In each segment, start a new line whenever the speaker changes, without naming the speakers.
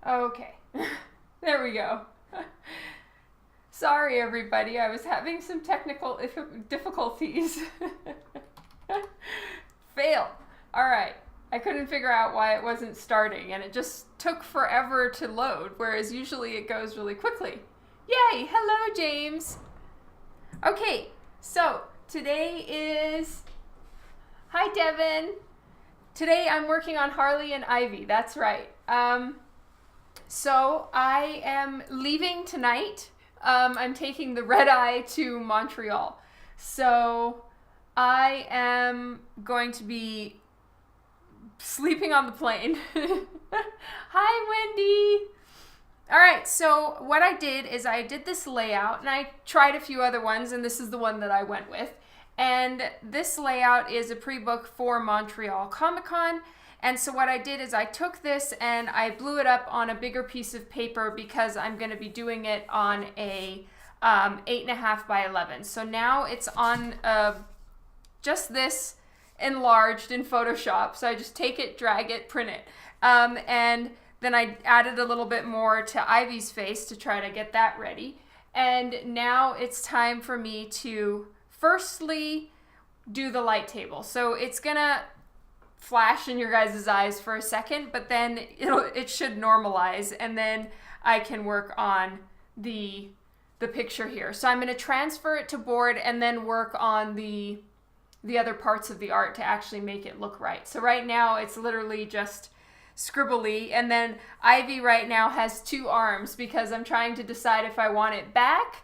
Okay. There we go. Sorry, everybody. I was having some technical difficulties. Fail. All right. I couldn't figure out why it wasn't starting, and it just took forever to load, whereas usually it goes really quickly. Yay! Hello, James. Okay, so today is... Hi, Devin. Today I'm working on Harley and Ivy. That's right. So I am leaving tonight. I'm taking the red eye to Montreal. So I am going to be sleeping on the plane. Hi, Wendy. All right, so what I did is I did this layout, and I tried a few other ones, and this is the one that I went with. And this layout is a pre-book for Montreal Comic-Con. And so what I did is I took this and I blew it up on a bigger piece of paper because I'm going to be doing it on a 8.5 by 11. So now it's on just this enlarged in Photoshop. So I just take it, drag it, print it. And then I added a little bit more to Ivy's face to try to get that ready. And now it's time for me to firstly do the light table. So it's gonna flash in your guys' eyes for a second, but then it should normalize, and then I can work on the picture here. So I'm gonna transfer it to board and then work on the other parts of the art to actually make it look right. So right now it's literally just scribbly, and then Ivy right now has two arms because I'm trying to decide if I want it back,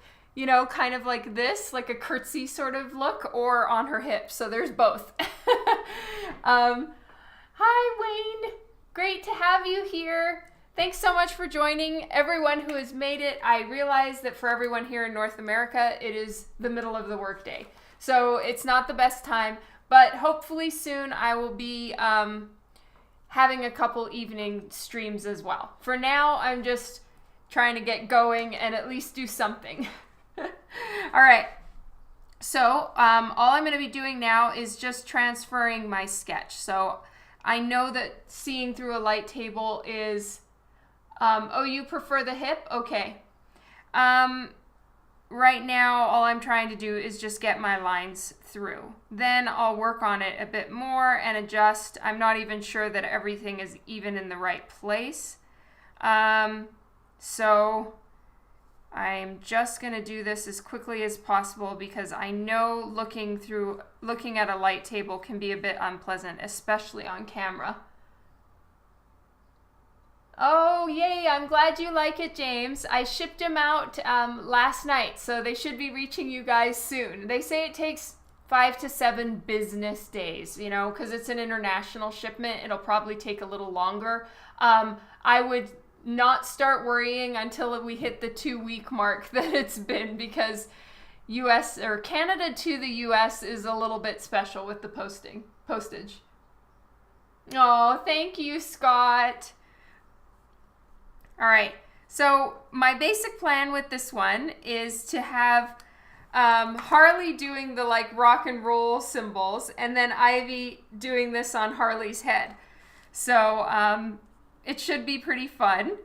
kind of like this, like a curtsy sort of look, or on her hips. So there's both. Hi, Wayne. Great to have you here. Thanks so much for joining. Everyone who has made it. I realize that for everyone here in North America, it is the middle of the workday. So it's not the best time, but hopefully soon I will be having a couple evening streams as well. For now, I'm just trying to get going and at least do something. All right. So all I'm going to be doing now is just transferring my sketch. So I know that seeing through a light table is, oh, you prefer the hip? Okay. Right now, all I'm trying to do is just get my lines through. Then I'll work on it a bit more and adjust. I'm not even sure that everything is even in the right place. So I'm just going to do this as quickly as possible because I know looking at a light table can be a bit unpleasant, especially on camera. Oh, yay. I'm glad you like it, James. I shipped them out last night, so they should be reaching you guys soon. They say it takes 5 to 7 business days, because it's an international shipment. It'll probably take a little longer. I would not start worrying until we hit the 2-week mark that it's been, because US or Canada to the US is a little bit special with the postage. Oh, thank you, Scott. All right, so my basic plan with this one is to have Harley doing the rock and roll symbols, and then Ivy doing this on Harley's head. So it should be pretty fun,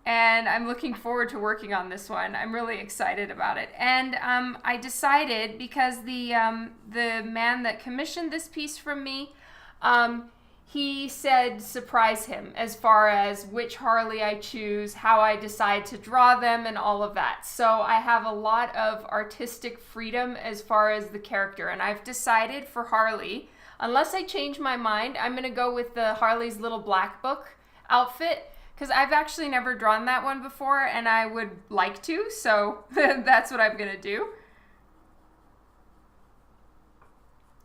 and I'm looking forward to working on this one. I'm really excited about it. And I decided, because the man that commissioned this piece from me, he said surprise him as far as which Harley I choose, how I decide to draw them, and all of that. So I have a lot of artistic freedom as far as the character. And I've decided for Harley, unless I change my mind, I'm going to go with the Harley's Little Black Book outfit, because I've actually never drawn that one before and I would like to. So that's what I'm going to do.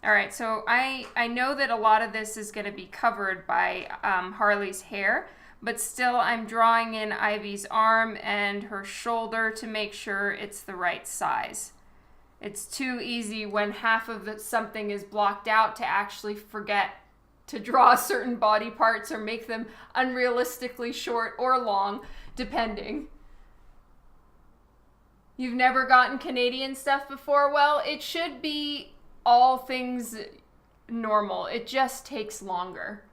All right, so I know that a lot of this is going to be covered by Harley's hair, but still I'm drawing in Ivy's arm and her shoulder to make sure it's the right size. It's too easy when half of something is blocked out to actually forget to draw certain body parts or make them unrealistically short or long, depending. You've never gotten Canadian stuff before? Well, it should be all things normal. It just takes longer.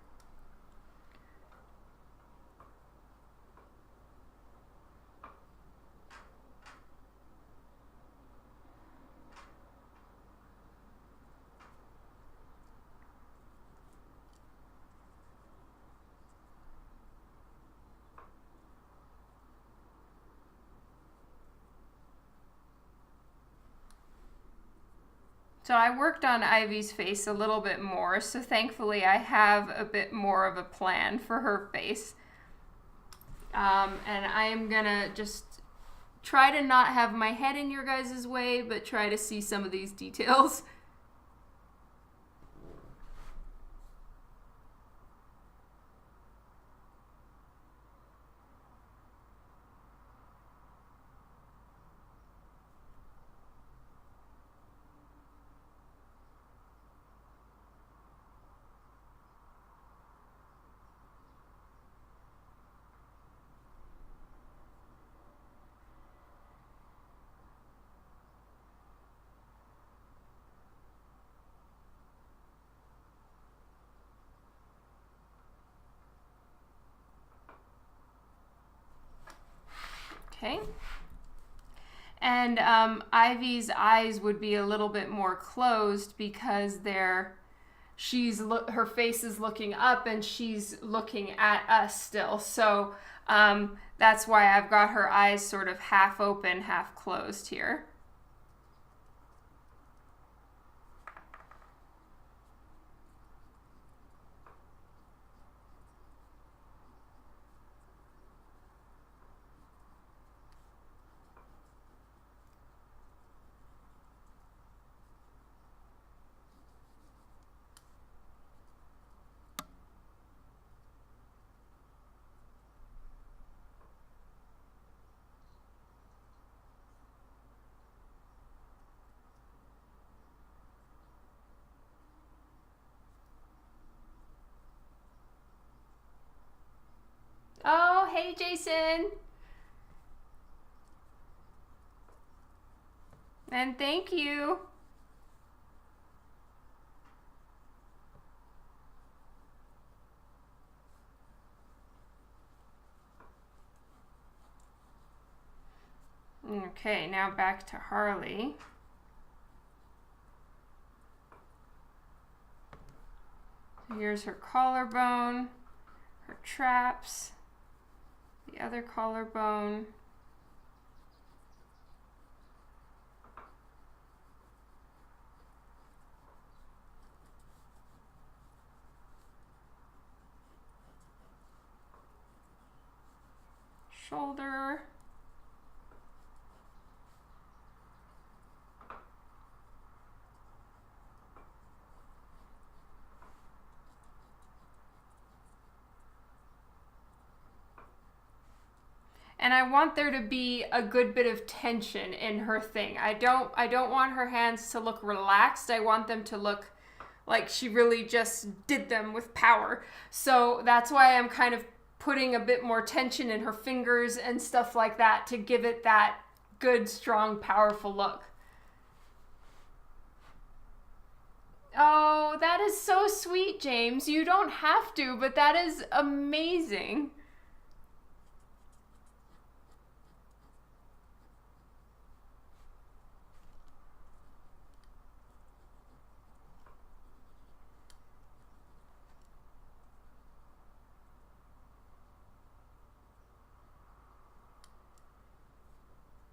So I worked on Ivy's face a little bit more, so thankfully I have a bit more of a plan for her face. And I am gonna just try to not have my head in your guys' way, but try to see some of these details. Okay. And Ivy's eyes would be a little bit more closed because her face is looking up and she's looking at us still. So that's why I've got her eyes sort of half open, half closed here. Oh, hey, Jason. And thank you. Okay, now back to Harley. Here's her collarbone, her traps, the other collarbone. Shoulder. And I want there to be a good bit of tension in her thing. I don't want her hands to look relaxed. I want them to look like she really just did them with power. So that's why I'm kind of putting a bit more tension in her fingers and stuff like that to give it that good, strong, powerful look. Oh, that is so sweet, James. You don't have to, but that is amazing.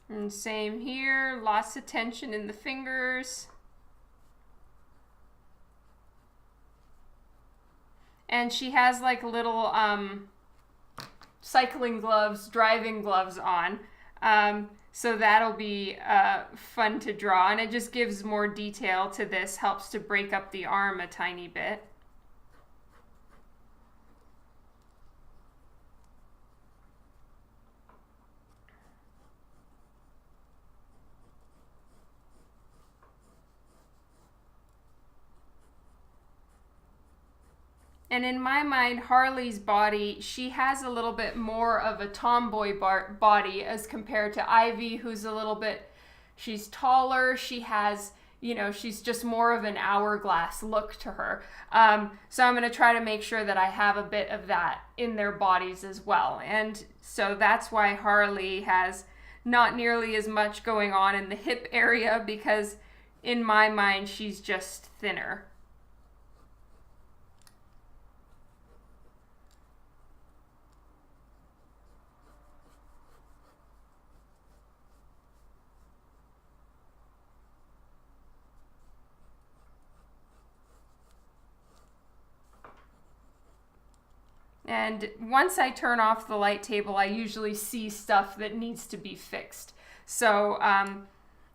And same here, lots of tension in the fingers. And she has like little cycling gloves, driving gloves on. So that'll be fun to draw. And it just gives more detail to this, helps to break up the arm a tiny bit. And in my mind, Harley's body, she has a little bit more of a tomboy body as compared to Ivy, who's a little bit, she's taller. She has, she's just more of an hourglass look to her. So I'm going to try to make sure that I have a bit of that in their bodies as well. And so that's why Harley has not nearly as much going on in the hip area, because in my mind, she's just thinner. And once I turn off the light table, I usually see stuff that needs to be fixed. So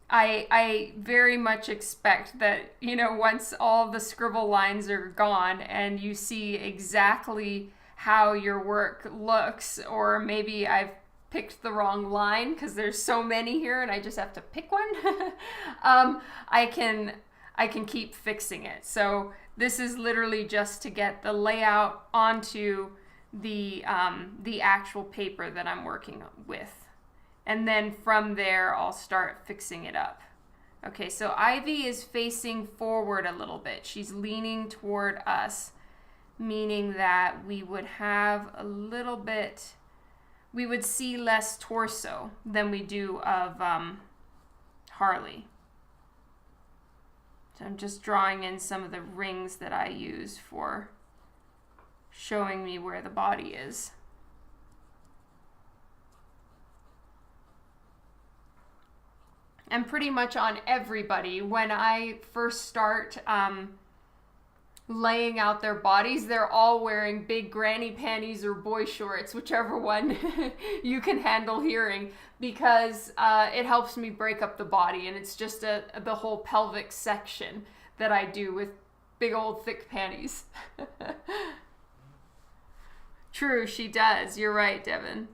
I very much expect that, you know, once all the scribble lines are gone and you see exactly how your work looks, or maybe I've picked the wrong line because there's so many here and I just have to pick one, I can keep fixing it. So this is literally just to get the layout onto the actual paper that I'm working with. And then from there, I'll start fixing it up. Okay, so Ivy is facing forward a little bit. She's leaning toward us, meaning that we would have a little bit, we would see less torso than we do of Harley. So I'm just drawing in some of the rings that I use for showing me where the body is. And pretty much on everybody, when I first start laying out their bodies, they're all wearing big granny panties or boy shorts, whichever one you can handle hearing, because it helps me break up the body, and it's just the whole pelvic section that I do with big old thick panties. True, she does. You're right, Devin.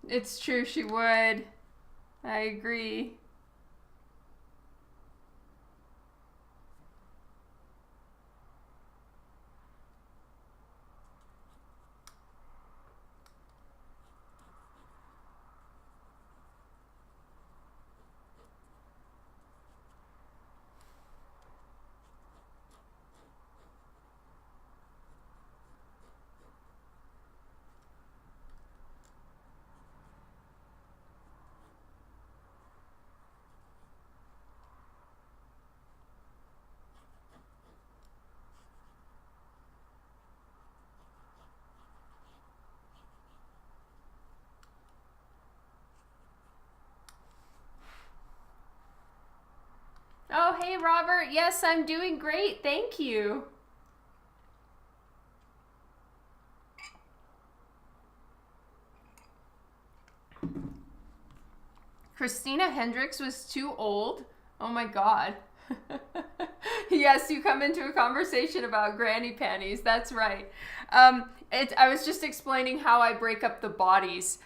It's true, she would. I agree. Oh, hey, Robert. Yes, I'm doing great. Thank you. Christina Hendricks was too old. Oh my God. Yes, you come into a conversation about granny panties. That's right. I was just explaining how I break up the bodies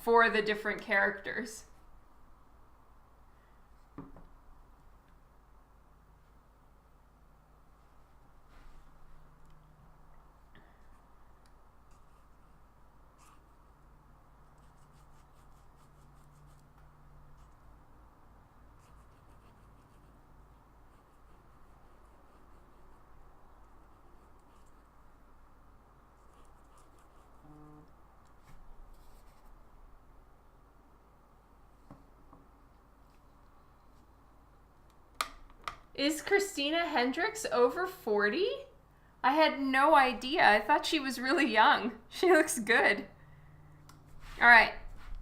for the different characters. Is Christina Hendricks over 40? I had no idea. I thought she was really young. She looks good. All right,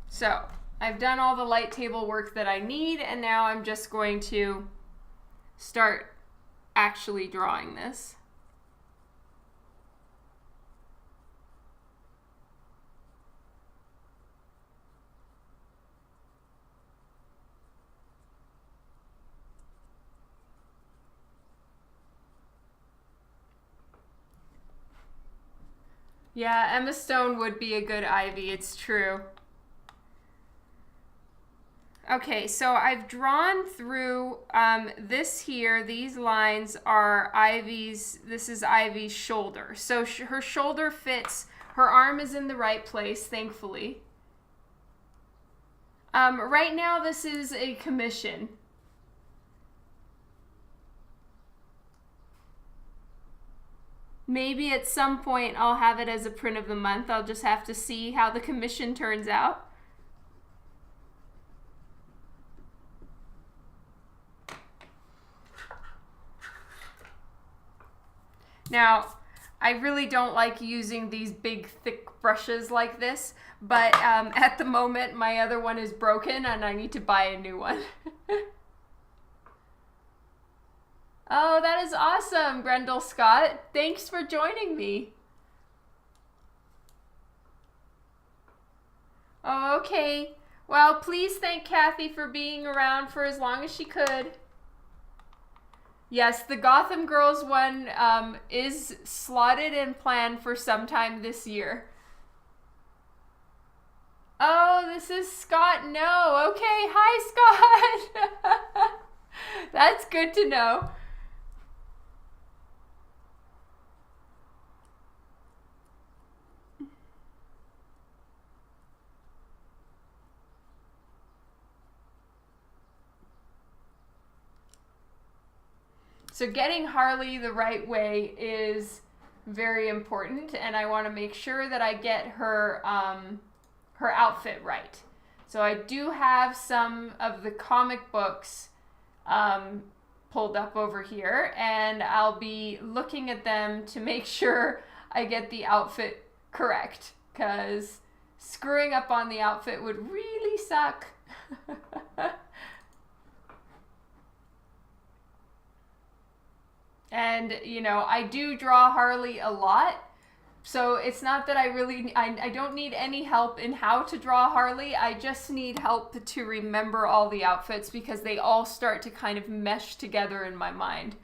so I've done all the light table work that I need, and now I'm just going to start actually drawing this. Yeah, Emma Stone would be a good Ivy, it's true. Okay, so I've drawn through this here. These lines are Ivy's, this is Ivy's shoulder. So her shoulder fits, her arm is in the right place, thankfully. Right now this is a commission. Maybe at some point I'll have it as a print of the month. I'll just have to see how the commission turns out. Now, I really don't like using these big, thick brushes like this, but at the moment, my other one is broken and I need to buy a new one. Oh, that is awesome, Grendel Scott. Thanks for joining me. Oh, okay. Well, please thank Kathy for being around for as long as she could. Yes, the Gotham Girls one is slotted and planned for sometime this year. Oh, this is Scott. No. Okay. Hi, Scott. That's good to know. So getting Harley the right way is very important, and I want to make sure that I get her her outfit right. So I do have some of the comic books pulled up over here, and I'll be looking at them to make sure I get the outfit correct, because screwing up on the outfit would really suck. And, you know, I do draw Harley a lot, so it's not that I don't need any help in how to draw Harley. I just need help to remember all the outfits because they all start to kind of mesh together in my mind.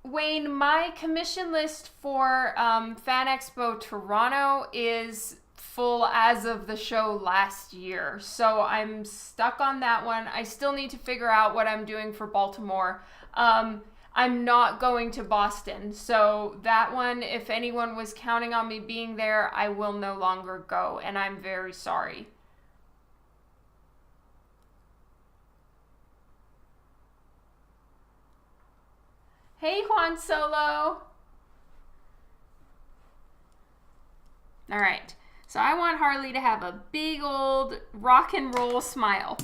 Wayne, my commission list for Fan Expo Toronto is full as of the show last year, so I'm stuck on that one. I still need to figure out what I'm doing for Baltimore. I'm not going to Boston, so that one, if anyone was counting on me being there, I will no longer go, and I'm very sorry. Hey, Juan Solo. All right. So I want Harley to have a big old rock and roll smile.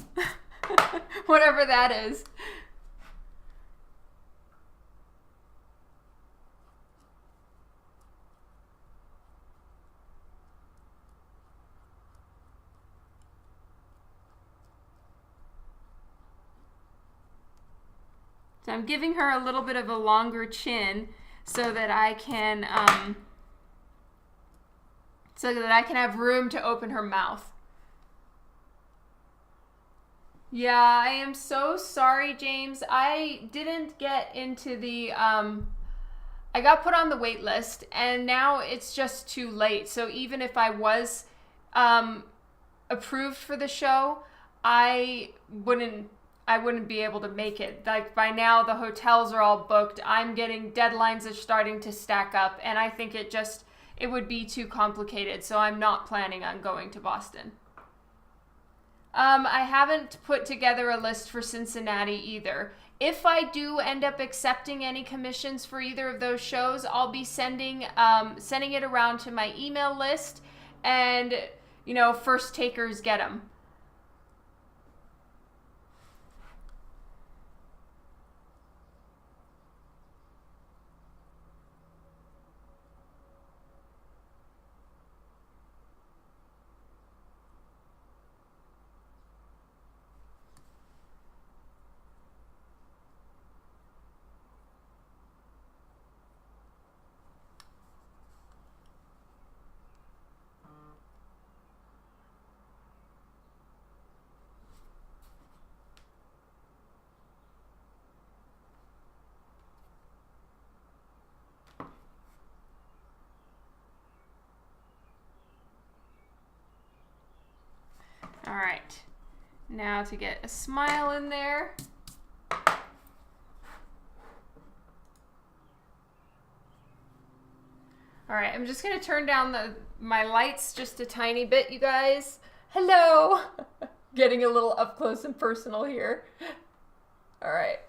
Whatever that is. So I'm giving her a little bit of a longer chin so that I can have room to open her mouth. Yeah, I am so sorry, James. I didn't get into the, I got put on the wait list, and now it's just too late. So even if I was approved for the show, I wouldn't be able to make it. Like, by now, the hotels are all booked. I'm getting deadlines are starting to stack up, and I think it would be too complicated, so I'm not planning on going to Boston. I haven't put together a list for Cincinnati either. If I do end up accepting any commissions for either of those shows, I'll be sending it around to my email list, and, you know, first takers get them. All right, now to get a smile in there. All right, I'm just gonna turn down my lights just a tiny bit, you guys. Hello. Getting a little up close and personal here. All right.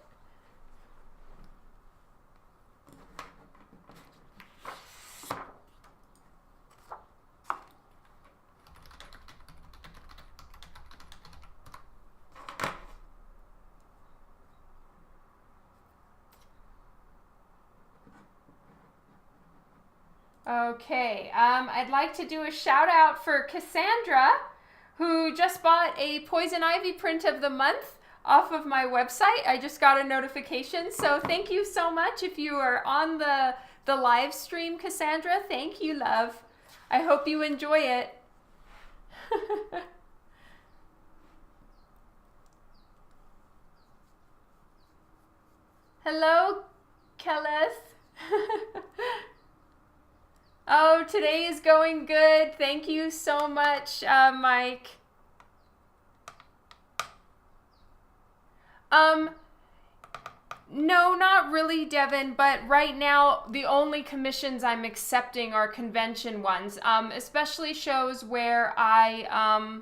Okay, I'd like to do a shout out for Cassandra, who just bought a Poison Ivy print of the month off of my website. I just got a notification, so thank you so much. If you are on the live stream, Cassandra, thank you, love. I hope you enjoy it. Hello, Kelleth. Oh, today is going good. Thank you so much, Mike. No, not really, Devin, but right now the only commissions I'm accepting are convention ones, especially shows where I've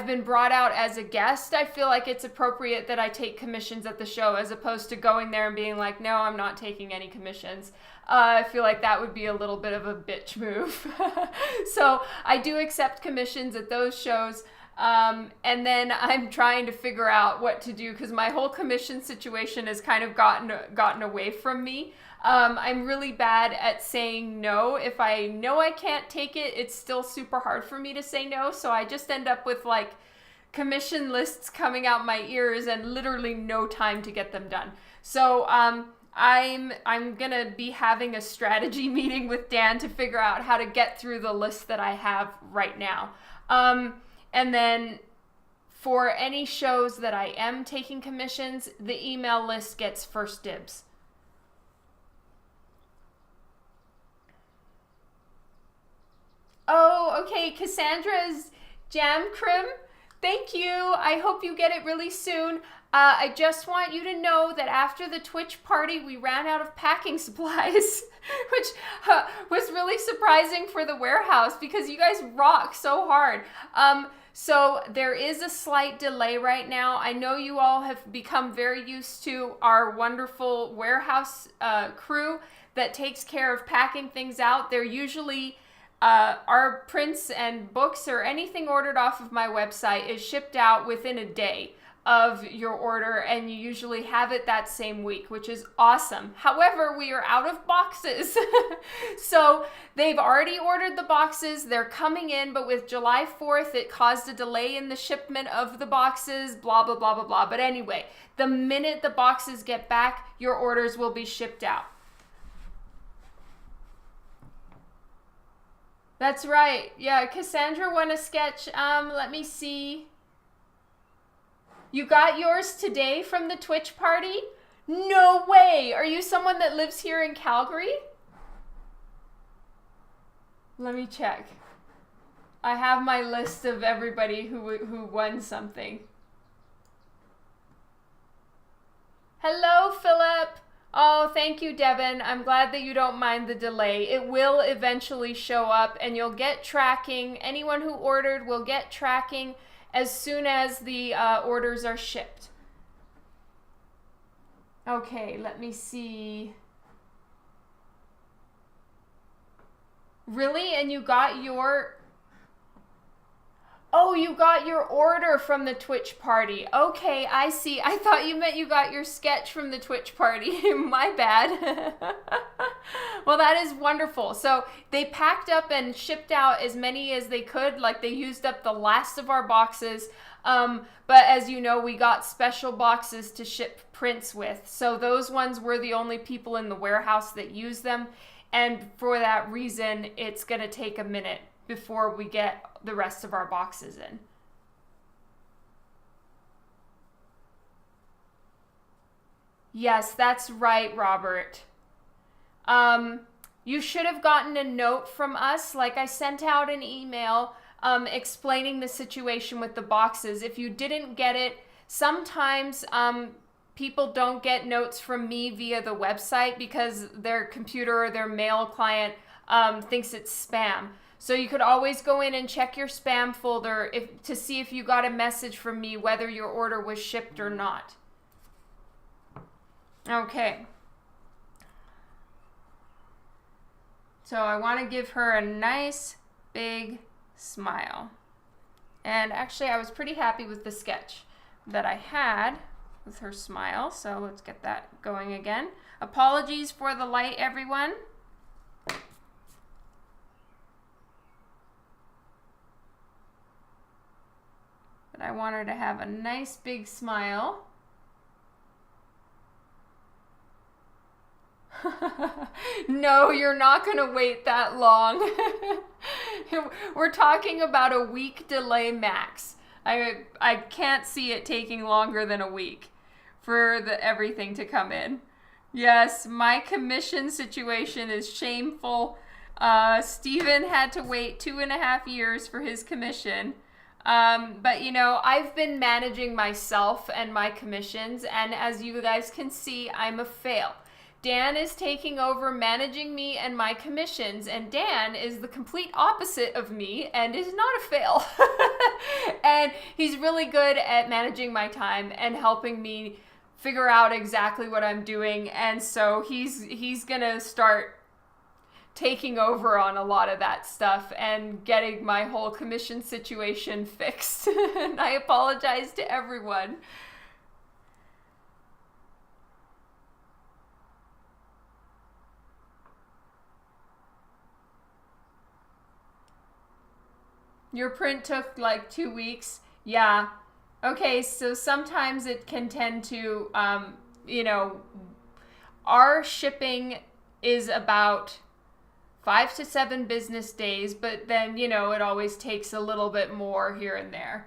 been brought out as a guest. I feel like it's appropriate that I take commissions at the show as opposed to going there and being like, no, I'm not taking any commissions. I feel like that would be a little bit of a bitch move. So I do accept commissions at those shows. And then I'm trying to figure out what to do because my whole commission situation has kind of gotten away from me. I'm really bad at saying no. If I know I can't take it, it's still super hard for me to say no. So I just end up with like commission lists coming out my ears and literally no time to get them done. So I'm gonna be having a strategy meeting with Dan to figure out how to get through the list that I have right now. And then for any shows that I am taking commissions, the email list gets first dibs. Oh, okay, Cassandra's Jam Crim. Thank you. I hope you get it really soon. I just want you to know that after the Twitch party, we ran out of packing supplies, which was really surprising for the warehouse because you guys rock so hard. So there is a slight delay right now. I know you all have become very used to our wonderful warehouse crew that takes care of packing things out. They're usually our prints and books or anything ordered off of my website is shipped out within a day of your order, and you usually have it that same week, which is awesome. However, we are out of boxes. So they've already ordered the boxes. They're coming in, but with July 4th, it caused a delay in the shipment of the boxes, blah, blah, blah, blah, blah. But anyway, the minute the boxes get back, your orders will be shipped out. That's right. Yeah, Cassandra won a sketch. Let me see. You got yours today from the Twitch party? No way! Are you someone that lives here in Calgary? Let me check. I have my list of everybody who won something. Hello, Philip. Oh, thank you, Devin. I'm glad that you don't mind the delay. It will eventually show up and you'll get tracking. Anyone who ordered will get tracking as soon as the orders are shipped. Okay, let me see. Really? And you got your... Oh, you got your order from the Twitch party. Okay, I see. I thought you meant you got your sketch from the Twitch party. My bad. Well, that is wonderful. So they packed up and shipped out as many as they could. Like they used up the last of our boxes. But as you know, we got special boxes to ship prints with. So those ones were the only people in the warehouse that used them. And for that reason, it's going to take a minute before we get the rest of our boxes in. Yes, that's right, Robert. You should have gotten a note from us. Like I sent out an email explaining the situation with the boxes. If you didn't get it, sometimes people don't get notes from me via the website because their computer or their mail client thinks it's spam. So you could always go in and check your spam folder to see if you got a message from me, whether your order was shipped or not. Okay. So I want to give her a nice big smile. And actually, I was pretty happy with the sketch that I had with her smile. So let's get that going again. Apologies for the light, everyone. But I want her to have a nice big smile. No, you're not going to wait that long. We're talking about a week delay max. I can't see it taking longer than a week for everything to come in. Yes, my commission situation is shameful. Steven had to wait 2.5 years for his commission. But you know, I've been managing myself and my commissions, and as you guys can see, I'm a fail. Dan is taking over managing me and my commissions, and Dan is the complete opposite of me and is not a fail. And he's really good at managing my time and helping me figure out exactly what I'm doing, and so he's gonna start taking over on a lot of that stuff and getting my whole commission situation fixed. And I apologize to everyone. Your print took like 2 weeks. Yeah. Okay, so sometimes it can tend to, you know, our shipping is about 5 to 7 business days, but then, you know, it always takes a little bit more here and there.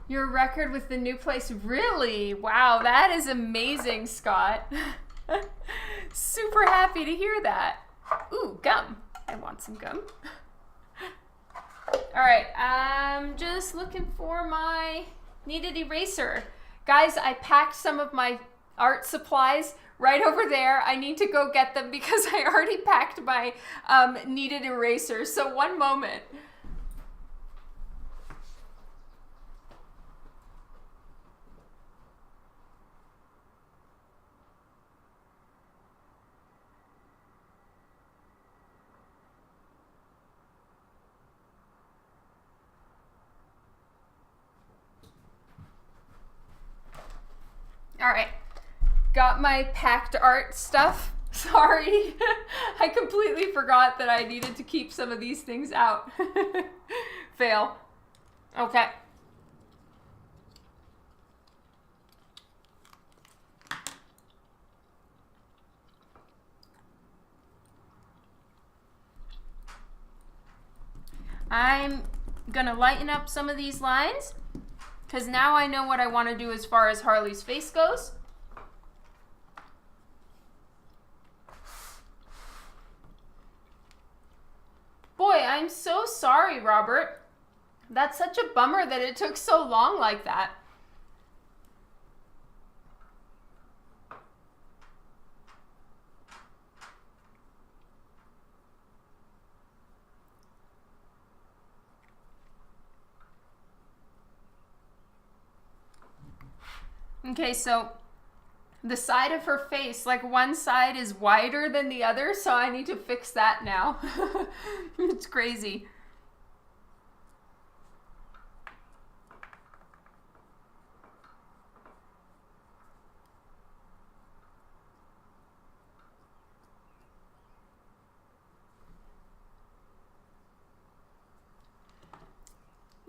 Your record with the new place, really? Wow, that is amazing, Scott. Super happy to hear that. Ooh, gum. I want some gum. All right, I'm just looking for my kneaded eraser. Guys, I packed some of my art supplies right over there. I need to go get them because I already packed my kneaded eraser. So one moment. All right, got my packed art stuff. Sorry, I completely forgot that I needed to keep some of these things out. Fail. Okay. I'm gonna lighten up some of these lines, because now I know what I want to do as far as Harley's face goes. Boy, I'm so sorry, Robert. That's such a bummer that it took so long like that. Okay, so the side of her face, like one side is wider than the other, so I need to fix that now. It's crazy.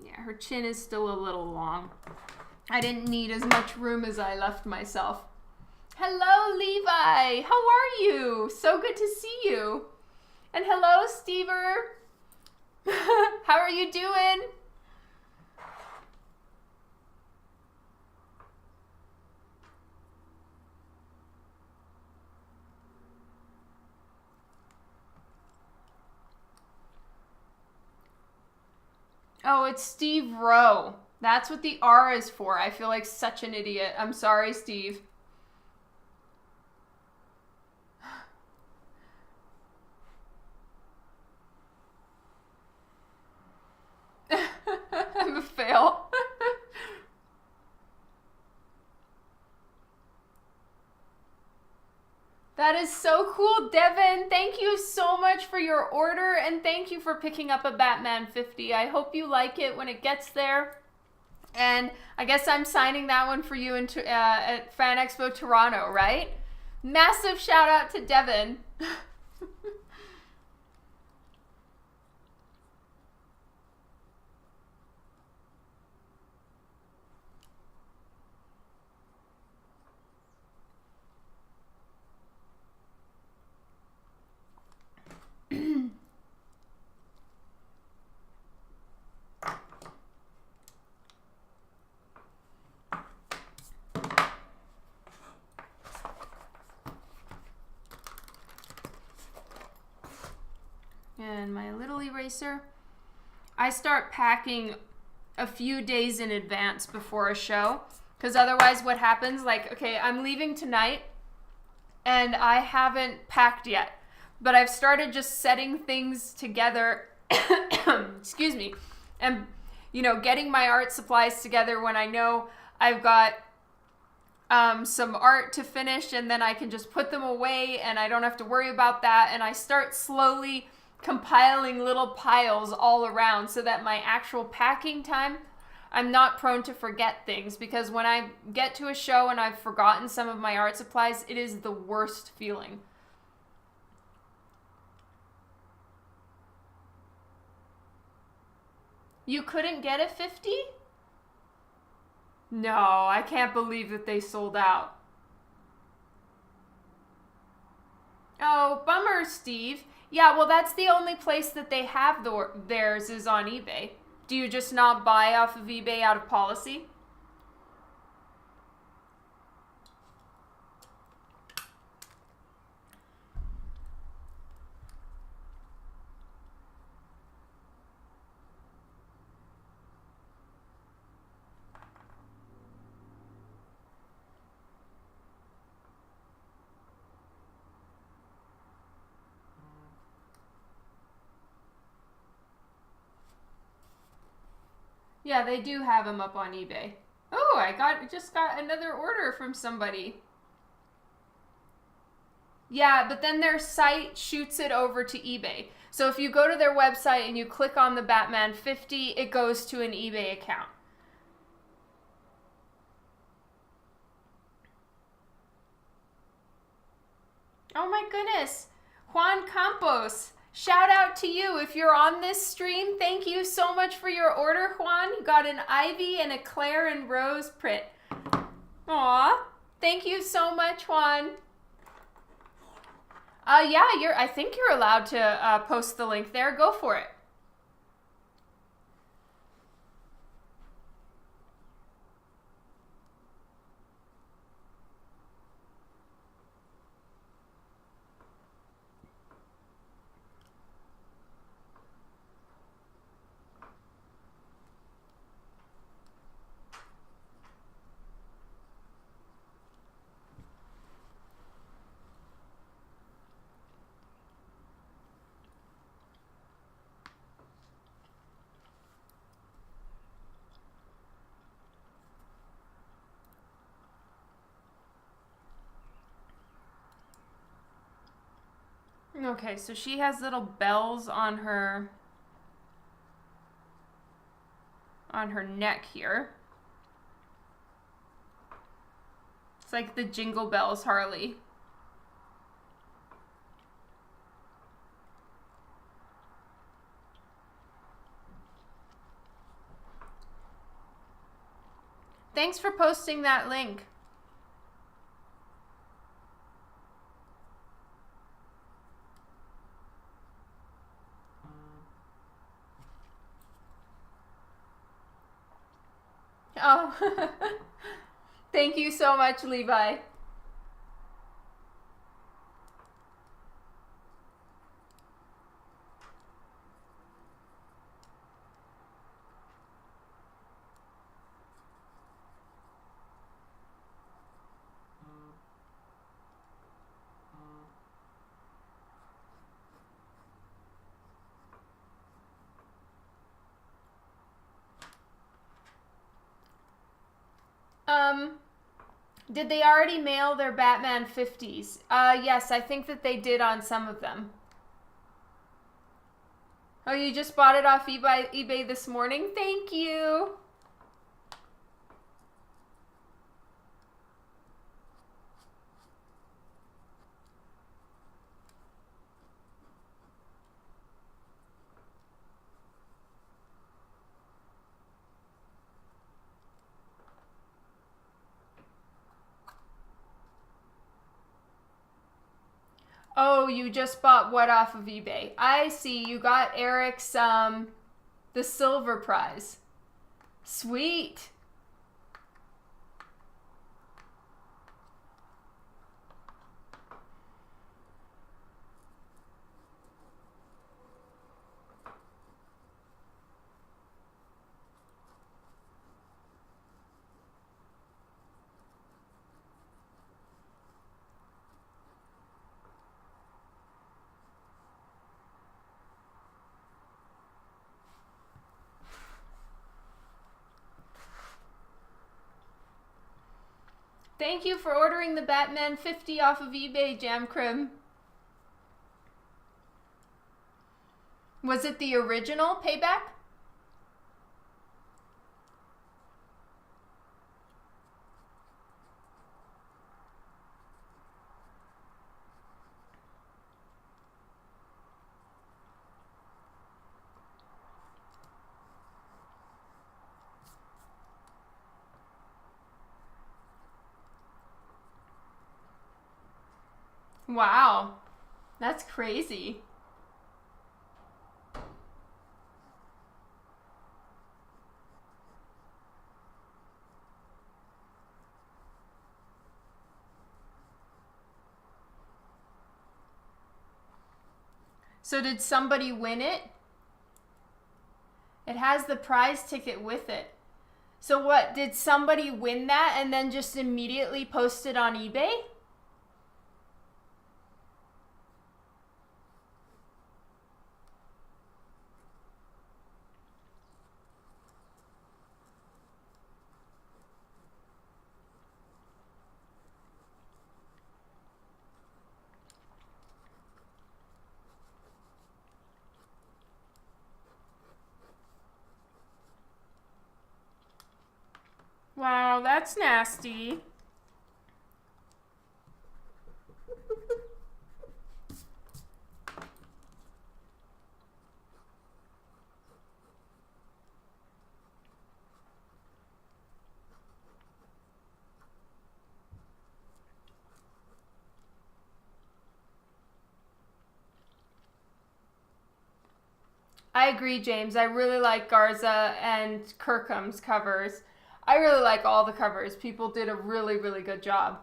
Yeah, her chin is still a little long. I didn't need as much room as I left myself. Hello, Levi. How are you? So good to see you. And hello, Stever. How are you doing? Oh, it's Steve Rowe. That's what the R is for. I feel like such an idiot. I'm sorry, Steve. I'm a fail. That is so cool, Devin. Thank you so much for your order, and thank you for picking up a Batman 50. I hope you like it when it gets there. And I guess I'm signing that one for you at Fan Expo Toronto, right? Massive shout out to Devin. And my little eraser. I start packing a few days in advance before a show, because otherwise what happens, like, okay, I'm leaving tonight and I haven't packed yet, but I've started just setting things together, excuse me, and, you know, getting my art supplies together when I know I've got some art to finish, and then I can just put them away and I don't have to worry about that, and I start slowly compiling little piles all around so that my actual packing time, I'm not prone to forget things, because when I get to a show and I've forgotten some of my art supplies, it is the worst feeling. You couldn't get a 50? No, I can't believe that they sold out. Oh, bummer, Steve. Yeah, well, that's the only place that they have theirs is on eBay. Do you just not buy off of eBay out of policy? Yeah, they do have them up on eBay. Oh, I just got another order from somebody. Yeah, but then their site shoots it over to eBay. So if you go to their website and you click on the Batman 50, it goes to an eBay account. Oh my goodness. Juan Campos, shout out to you. If you're on this stream, thank you so much for your order, Juan. You got an Ivy and a Claire and Rose print. Aw, thank you so much, Juan. Yeah, I think you're allowed to post the link there. Go for it. Okay, so she has little bells on her neck here. It's like the Jingle Bells Harley. Thanks for posting that link. Oh, thank you so much, Levi. Did they already mail their Batman 50s? Yes, I think that they did on some of them. Oh, you just bought it off eBay this morning? Thank you. Oh, you just bought what off of eBay? I see. You got Eric's, the silver prize. Sweet. Thank you for ordering the Batman 50 off of eBay, Jamcrim. Was it the original Payback? Wow, that's crazy. So did somebody win it? It has the prize ticket with it. So what, did somebody win that and then just immediately post it on eBay? Wow, that's nasty. I agree, James. I really like Garza and Kirkham's covers. I really like all the covers. People did a really, really good job.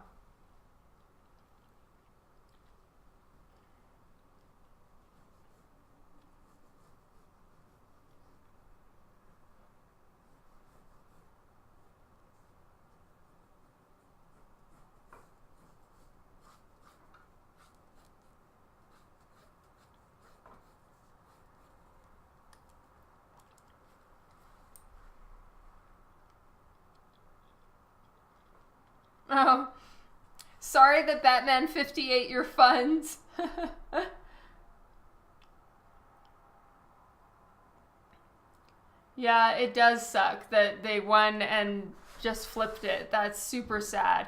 Oh, sorry that Batman 58 your funds. Yeah, it does suck that they won and just flipped it. That's super sad.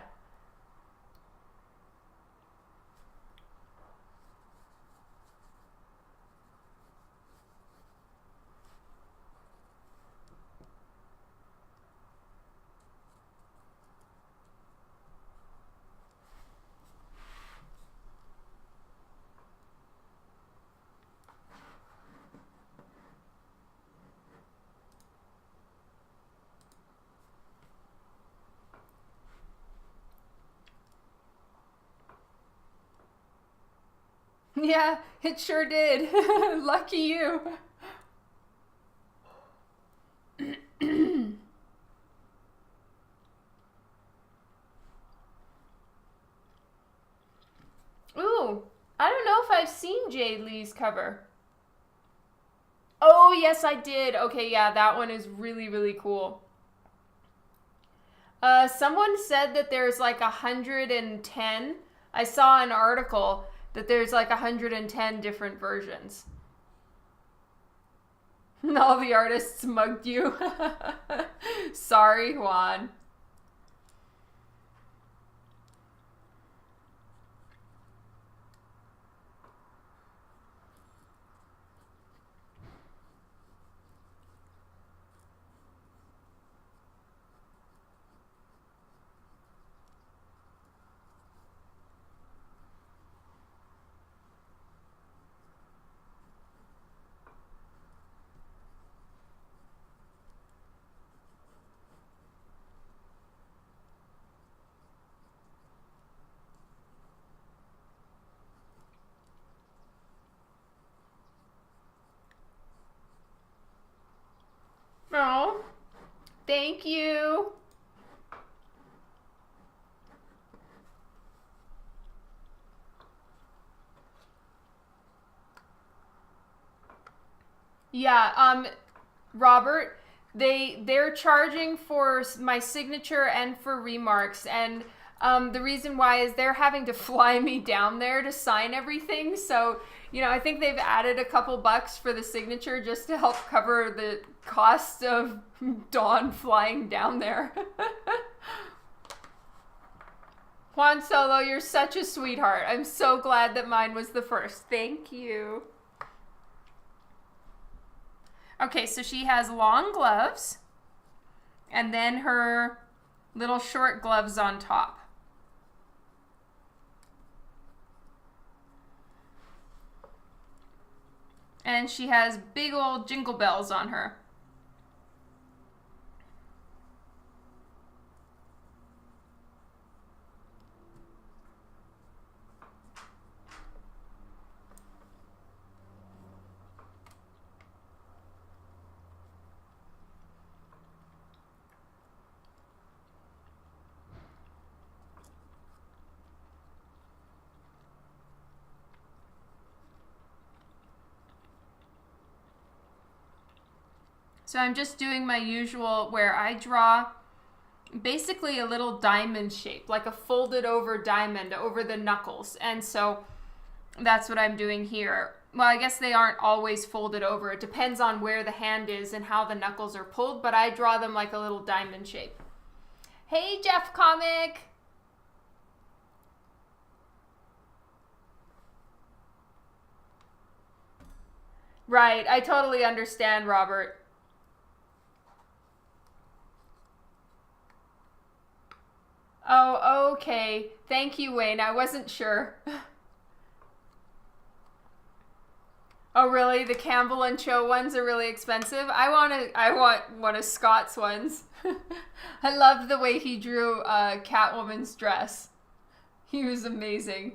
Yeah, it sure did. Lucky you. Ooh, I don't know if I've seen Jade Lee's cover. Oh, yes, I did. Okay, yeah, that one is really, really cool. Someone said that there's like 110. I saw an article that there's like 110 different versions. All the artists mugged you. Sorry, Juan. Oh, thank you. Yeah, Robert, they're charging for my signature and for remarks, and the reason why is they're having to fly me down there to sign everything. So, I think they've added a couple bucks for the signature just to help cover the cost of Dawn flying down there. Juan Solo, you're such a sweetheart. I'm so glad that mine was the first. Thank you. Okay, so she has long gloves and then her little short gloves on top. And she has big old jingle bells on her. So I'm just doing my usual where I draw basically a little diamond shape, like a folded over diamond over the knuckles. And so that's what I'm doing here. Well, I guess they aren't always folded over. It depends on where the hand is and how the knuckles are pulled, but I draw them like a little diamond shape. Hey, Jeff Comic! Right, I totally understand, Robert. Oh, okay. Thank you, Wayne. I wasn't sure. Oh, really? The Campbell and Cho ones are really expensive. I want one of Scott's ones. I loved the way he drew Catwoman's dress. He was amazing.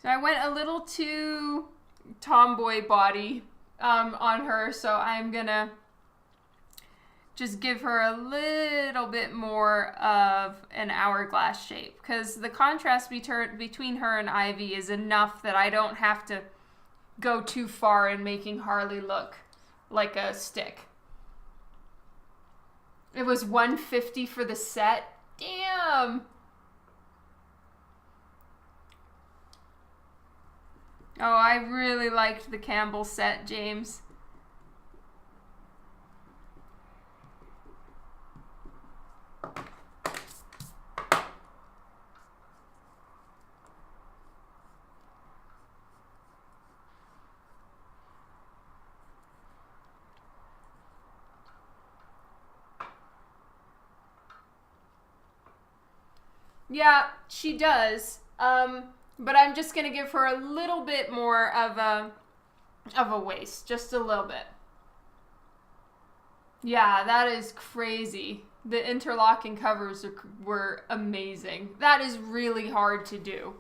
So I went a little too tomboy body on her, so I'm gonna just give her a little bit more of an hourglass shape, because the contrast between her and Ivy is enough that I don't have to go too far in making Harley look like a stick. It was $150 for the set. Damn. Oh, I really liked the Campbell set, James. Yeah, she does. But I'm just gonna give her a little bit more of a waist, just a little bit. Yeah, that is crazy. The interlocking covers were amazing. That is really hard to do.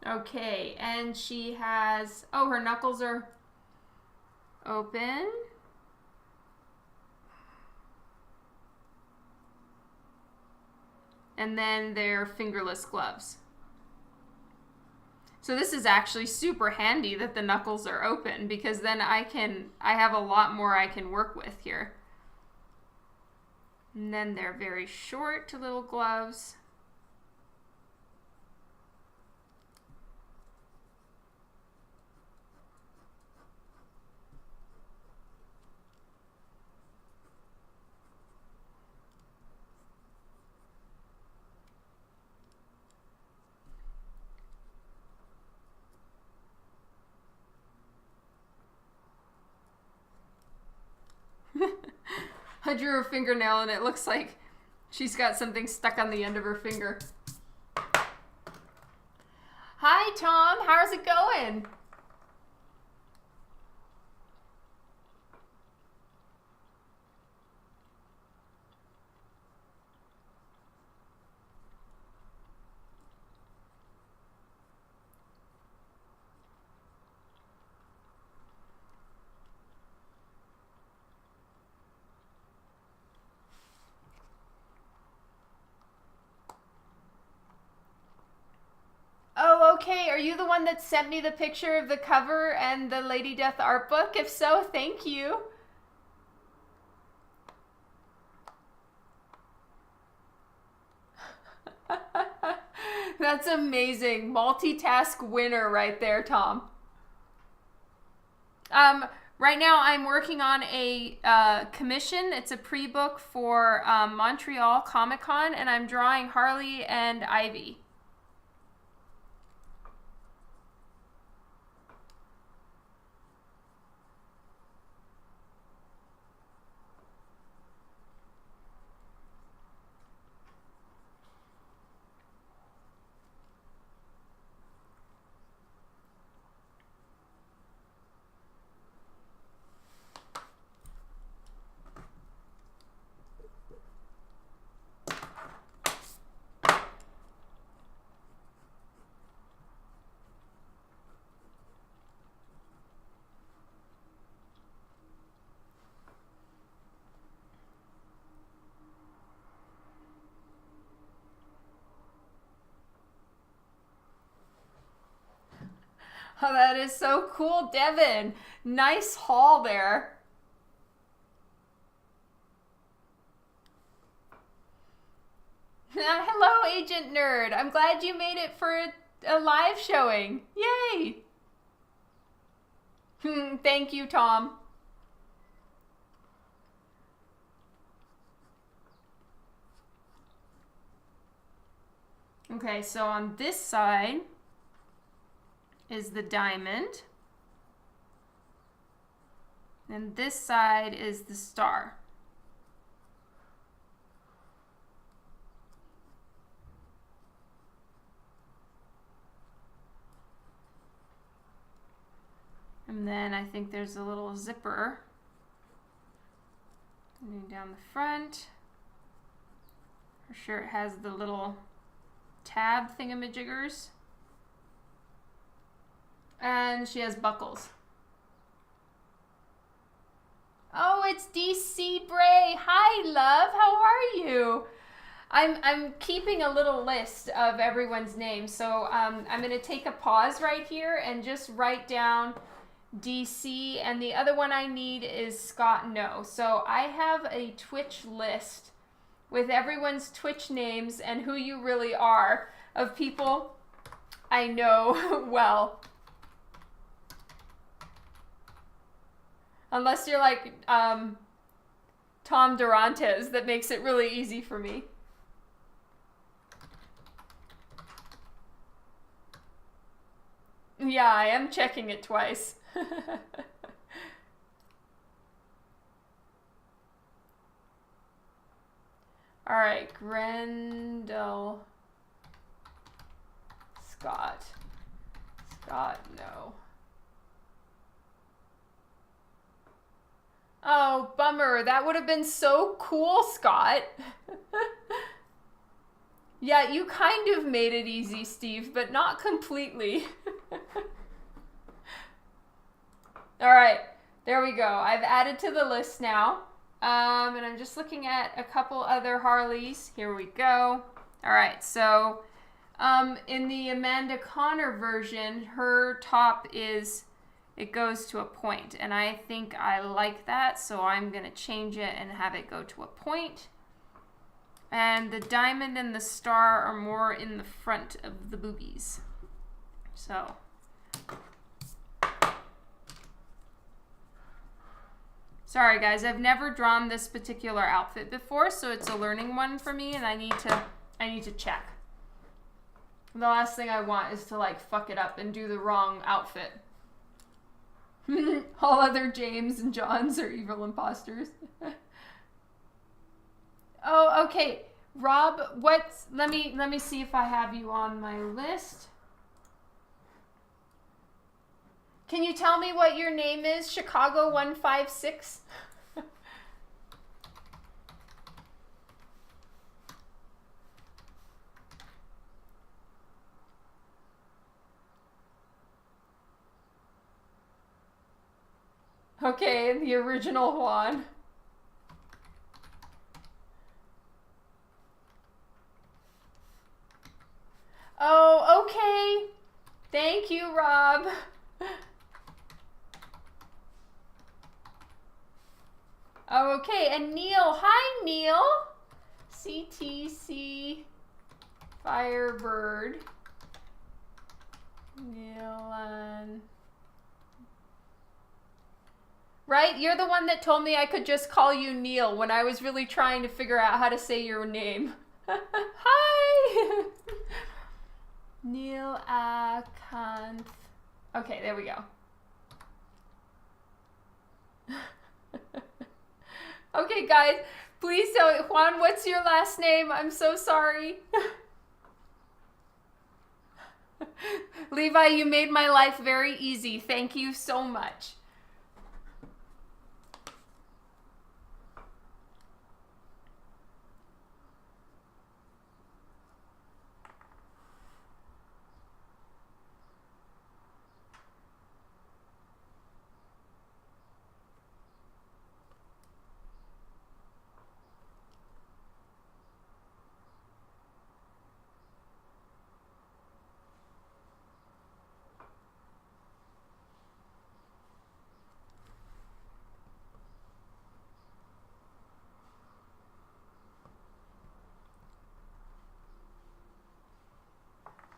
Okay, and she has, oh, her knuckles are open. And then they're fingerless gloves. So this is actually super handy that the knuckles are open, because then I have a lot more I can work with here. And then they're very short little gloves. I drew her fingernail and it looks like she's got something stuck on the end of her finger. Hi, Tom. How's it going? Oh, okay. Are you the one that sent me the picture of the cover and the Lady Death art book? If so, thank you. That's amazing. Multitask winner right there, Tom. Right now I'm working on a commission. It's a pre-book for Montreal Comic Con, and I'm drawing Harley and Ivy. Oh, that is so cool, Devin. Nice haul there. Hello, Agent Nerd. I'm glad you made it for a live showing. Yay! Thank you, Tom. Okay, so on this side is the diamond, and this side is the star. And then I think there's a little zipper going down the front. Her shirt has the little tab thingamajiggers. And she has buckles. Oh, it's DC Bray. Hi, love. How are you? I'm keeping a little list of everyone's names, so I'm going to take a pause right here and just write down DC, and the other one I need is Scott No. So I have a Twitch list with everyone's Twitch names and who you really are of people I know well. Unless you're like Tom Durantes, that makes it really easy for me. Yeah, I am checking it twice. All right, Grendel, Scott, no. Oh, bummer. That would have been so cool, Scott. Yeah, you kind of made it easy, Steve, but not completely. All right, there we go. I've added to the list now. And I'm just looking at a couple other Harleys. Here we go. All right, so in the Amanda Connor version, her top is, it goes to a point, and I think I like that, so I'm going to change it and have it go to a point. And the diamond and the star are more in the front of the boobies. So. Sorry guys, I've never drawn this particular outfit before, so it's a learning one for me, and I need to check. The last thing I want is to like fuck it up and do the wrong outfit. All other James and Johns are evil imposters. Oh, okay. Rob, let me see if I have you on my list. Can you tell me what your name is? Chicago 156? Okay, the original Juan. Oh, okay. Thank you, Rob. Oh, okay, and Neil. Hi, Neil. CTC Firebird. Neil. Right? You're the one that told me I could just call you Neil when I was really trying to figure out how to say your name. Hi! Neil Akanth. Okay, there we go. Okay, guys, please tell me, Juan, what's your last name? I'm so sorry. Levi, you made my life very easy. Thank you so much.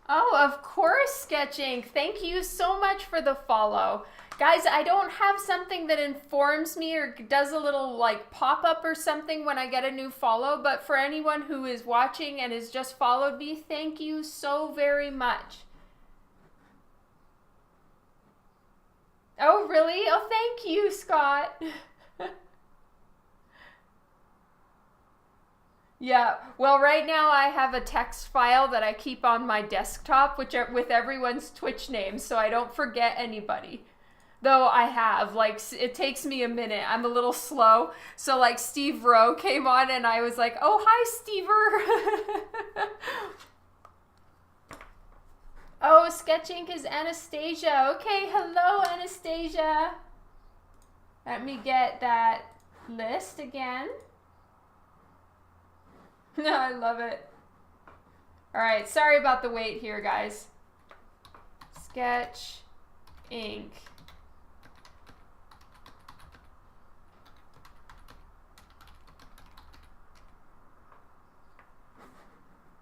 Oh, of course, Sketching. Thank you so much for the follow. Guys, I don't have something that informs me or does a little like pop-up or something when I get a new follow, but for anyone who is watching and has just followed me, thank you so very much. Oh, really? Oh, thank you, Scott. Yeah, well, right now I have a text file that I keep on my desktop, which are with everyone's Twitch names, so I don't forget anybody. Though I have, like, it takes me a minute. I'm a little slow. So, like, Steve Rowe came on, and I was like, oh, hi, Stever. Oh, Sketch Ink is Anastasia. Okay, hello, Anastasia. Let me get that list again. No, I love it. All right, sorry about the wait here, guys. Sketch Ink.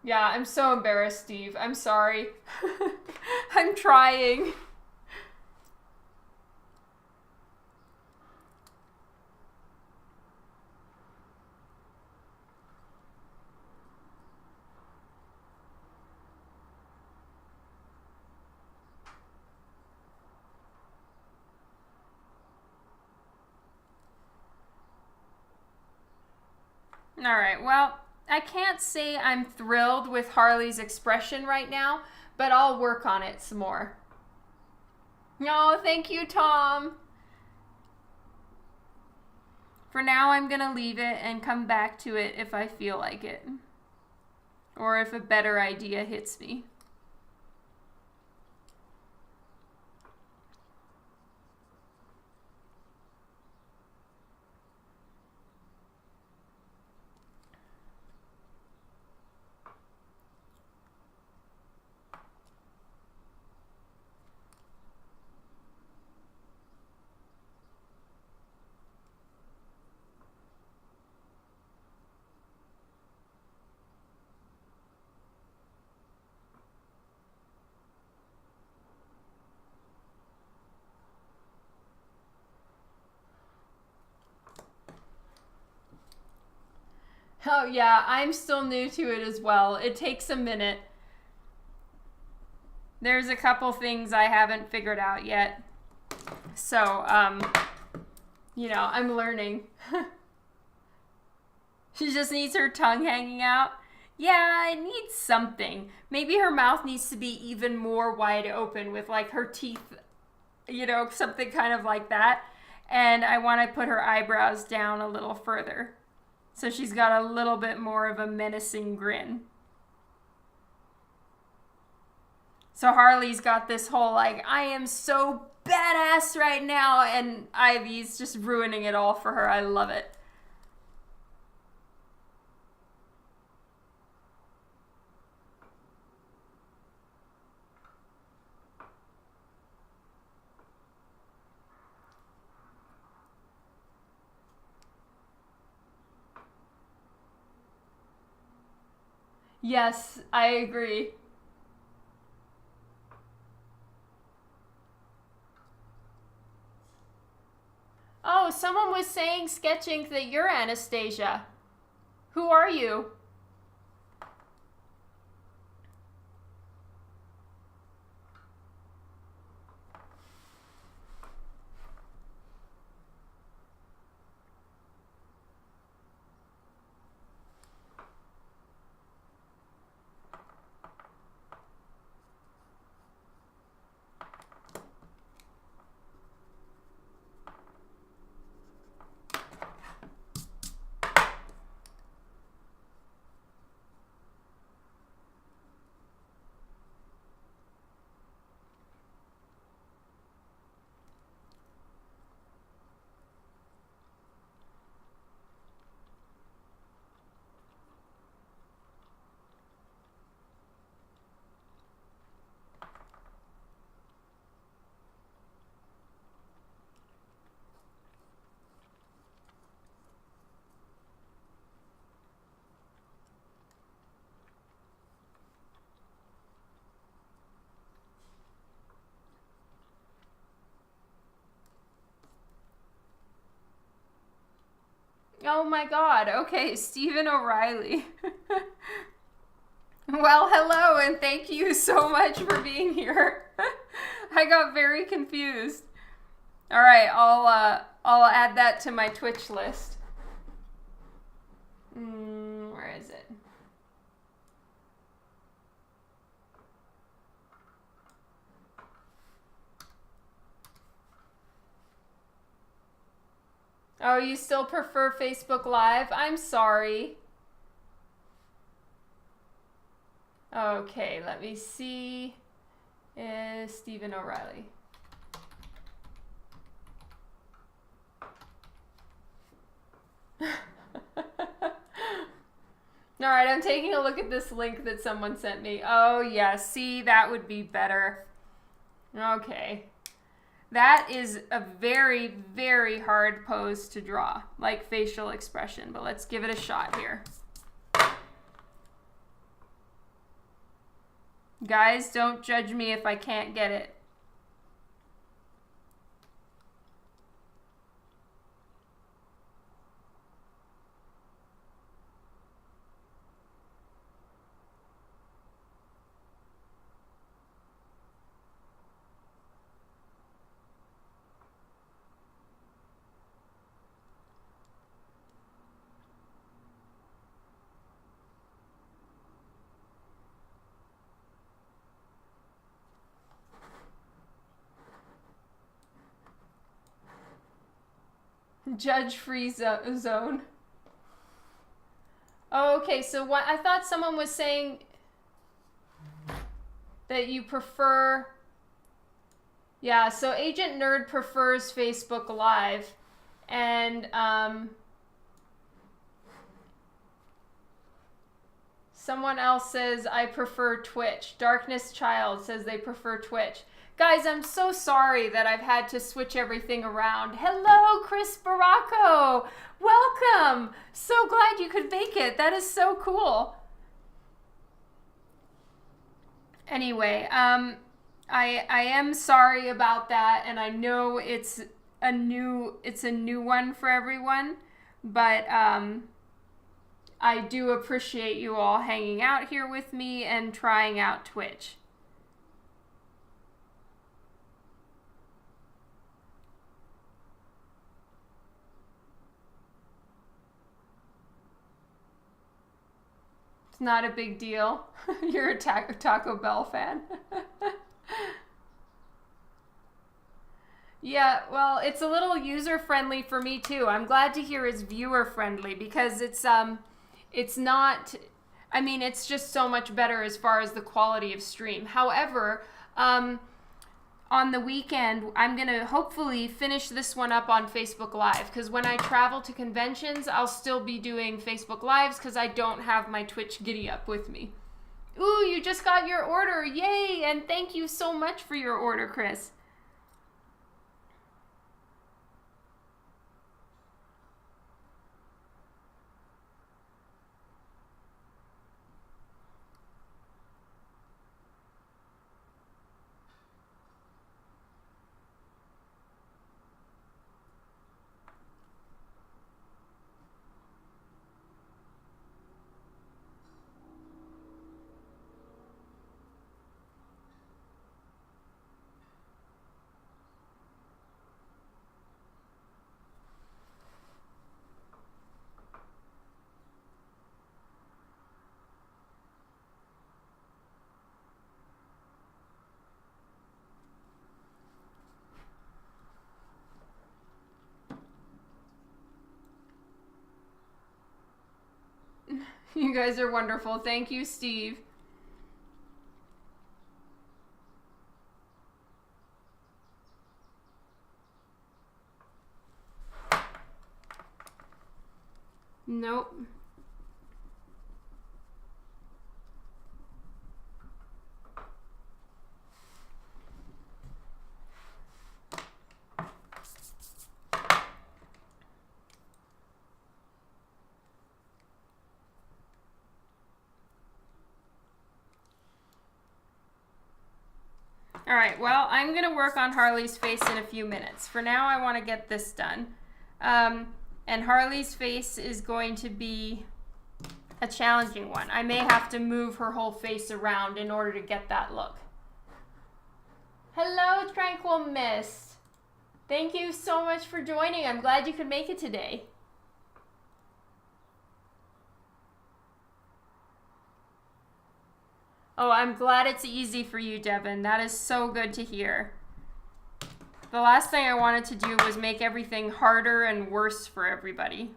Yeah, I'm so embarrassed, Steve. I'm sorry. I'm trying. All right, well, I can't say I'm thrilled with Harley's expression right now, but I'll work on it some more. No, thank you, Tom. For now, I'm going to leave it and come back to it if I feel like it. Or if a better idea hits me. Oh yeah, I'm still new to it as well. It takes a minute. There's a couple things I haven't figured out yet. So, you know, I'm learning. She just needs her tongue hanging out. Yeah, it needs something. Maybe her mouth needs to be even more wide open with like her teeth, you know, something kind of like that. And I want to put her eyebrows down a little further. So she's got a little bit more of a menacing grin. So Harley's got this whole like, I am so badass right now, and Ivy's just ruining it all for her. I love it. Yes, I agree. Oh, someone was saying, Sketch Ink, that you're Anastasia. Who are you? Oh my god, okay, Stephen O'Reilly. Well, hello, and thank you so much for being here. I got very confused. All right, I'll add that to my Twitch list. Where is it? Oh, you still prefer Facebook Live? I'm sorry. Okay, let me see. is Stephen O'Reilly. All right, I'm taking a look at this link that someone sent me. Oh, yeah, see, that would be better. Okay. That is a very, very hard pose to draw, like facial expression, but let's give it a shot here. Guys, don't judge me if I can't get it. Judge-free zone. Oh, okay, so what I thought someone was saying that you prefer... Yeah, so Agent Nerd prefers Facebook Live, and someone else says, I prefer Twitch. Darkness Child says they prefer Twitch. Guys, I'm so sorry that I've had to switch everything around. Hello, Chris Baracco. Welcome. So glad you could make it. That is so cool. Anyway, I am sorry about that, and I know it's a new one for everyone, but I do appreciate you all hanging out here with me and trying out Twitch. It's not a big deal. You're a Taco Bell fan. Yeah, well, it's a little user-friendly for me too. I'm glad to hear it's viewer-friendly because it's not, I mean, it's just so much better as far as the quality of stream. However, on the weekend, I'm going to hopefully finish this one up on Facebook Live because when I travel to conventions, I'll still be doing Facebook Lives because I don't have my Twitch giddy up with me. Ooh, you just got your order. Yay! And thank you so much for your order, Chris. You guys are wonderful. Thank you, Steve. Nope. All right, well, I'm going to work on Harley's face in a few minutes. For now, I want to get this done. And Harley's face is going to be a challenging one. I may have to move her whole face around in order to get that look. Hello, Tranquil Mist. Thank you so much for joining. I'm glad you could make it today. Oh, I'm glad it's easy for you, Devin. That is so good to hear. The last thing I wanted to do was make everything harder and worse for everybody.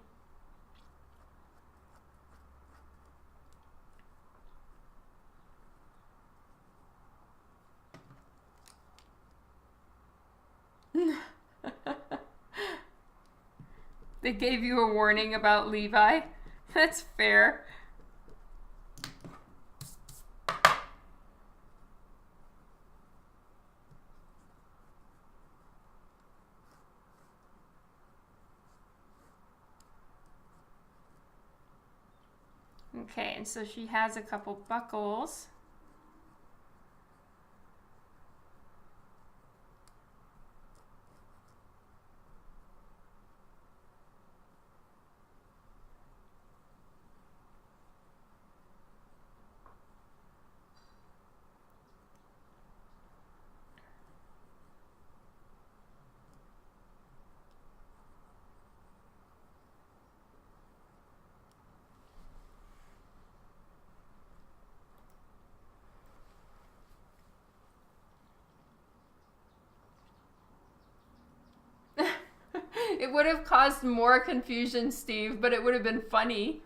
They gave you a warning about Levi. That's fair. Okay, and so she has a couple buckles. It would have caused more confusion, Steve, but it would have been funny.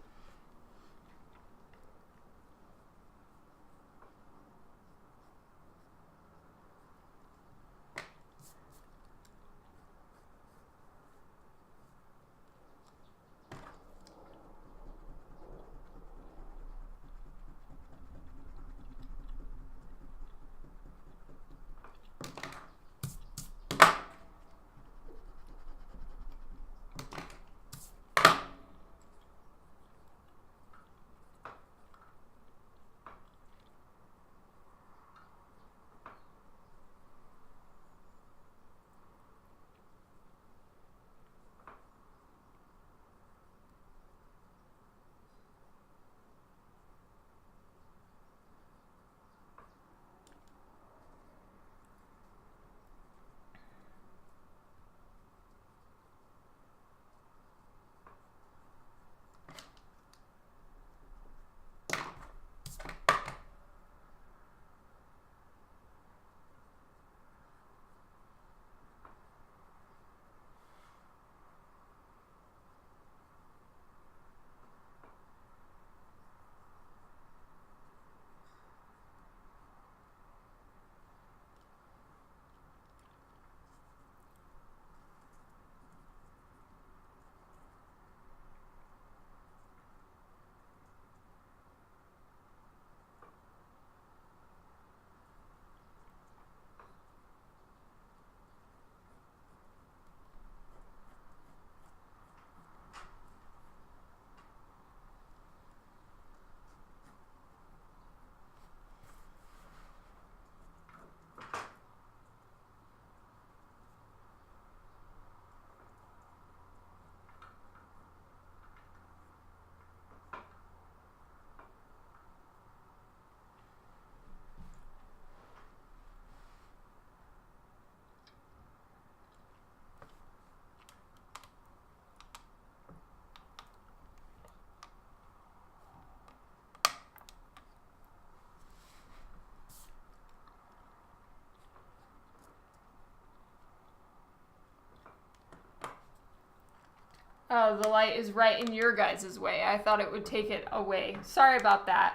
Oh, the light is right in your guys' way. I thought it would take it away. Sorry about that.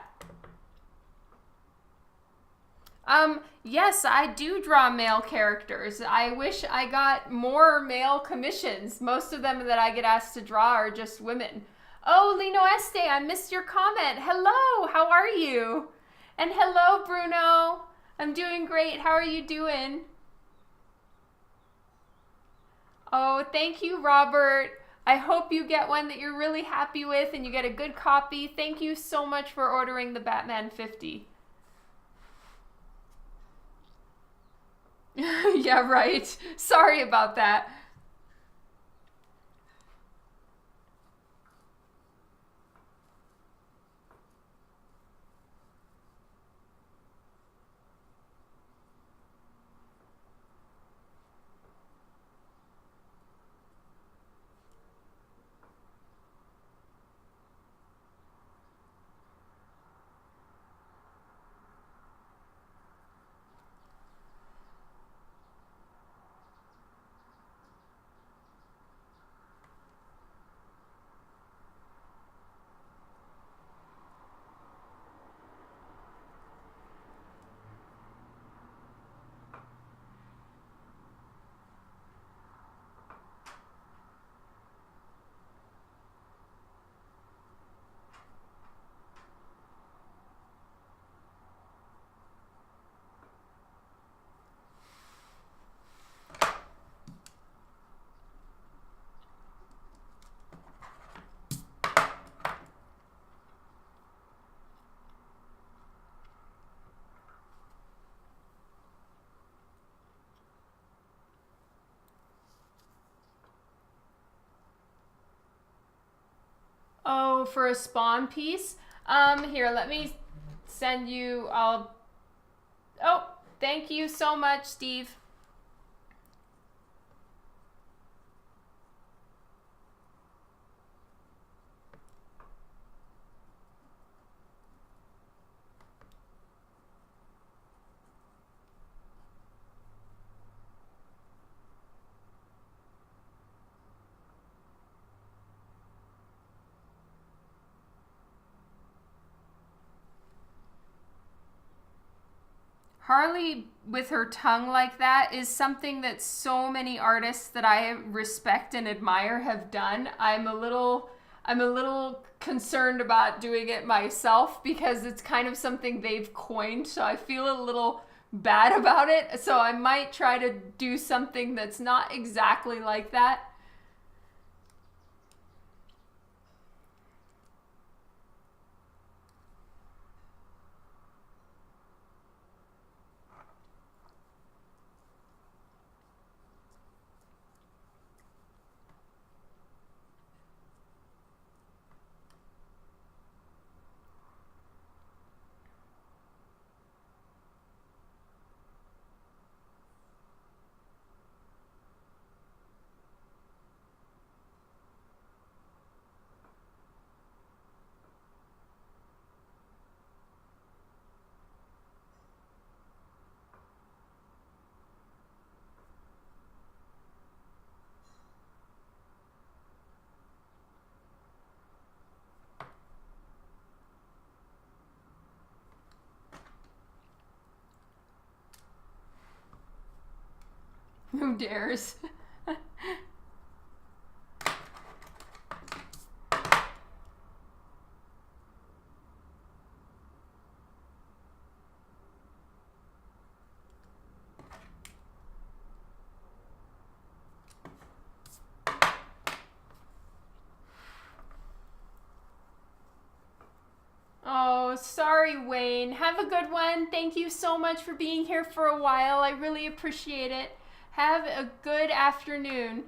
Yes, I do draw male characters. I wish I got more male commissions. Most of them that I get asked to draw are just women. Oh, Lino Este, I missed your comment. Hello, how are you? And hello, Bruno. I'm doing great. How are you doing? Oh, thank you, Robert. I hope you get one that you're really happy with and you get a good copy. Thank you so much for ordering the Batman 50. Yeah, right. Sorry about that. Oh, for a spawn piece? Here, let me send you, oh, thank you so much, Steve. Harley with her tongue like that is something that so many artists that I respect and admire have done. I'm a little concerned about doing it myself because it's kind of something they've coined, so I feel a little bad about it. So I might try to do something that's not exactly like that. Who dares? Oh, sorry, Wayne. Have a good one. Thank you so much for being here for a while. I really appreciate it. Have a good afternoon.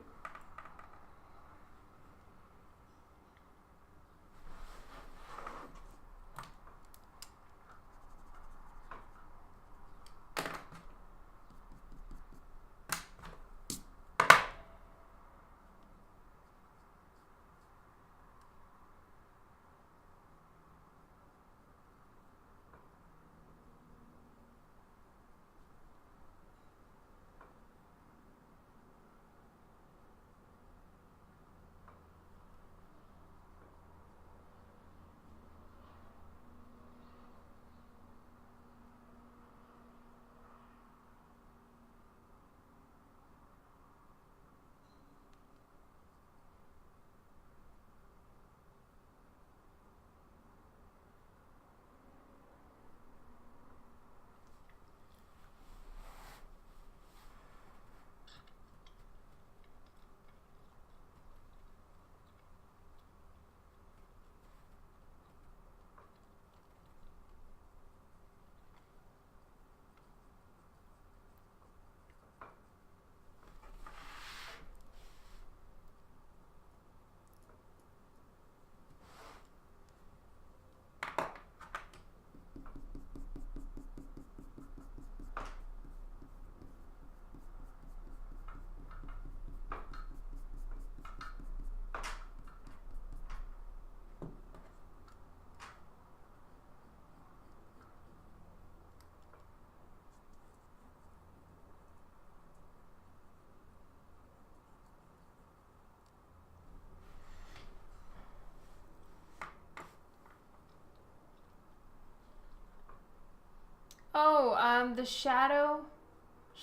Oh, the Shadow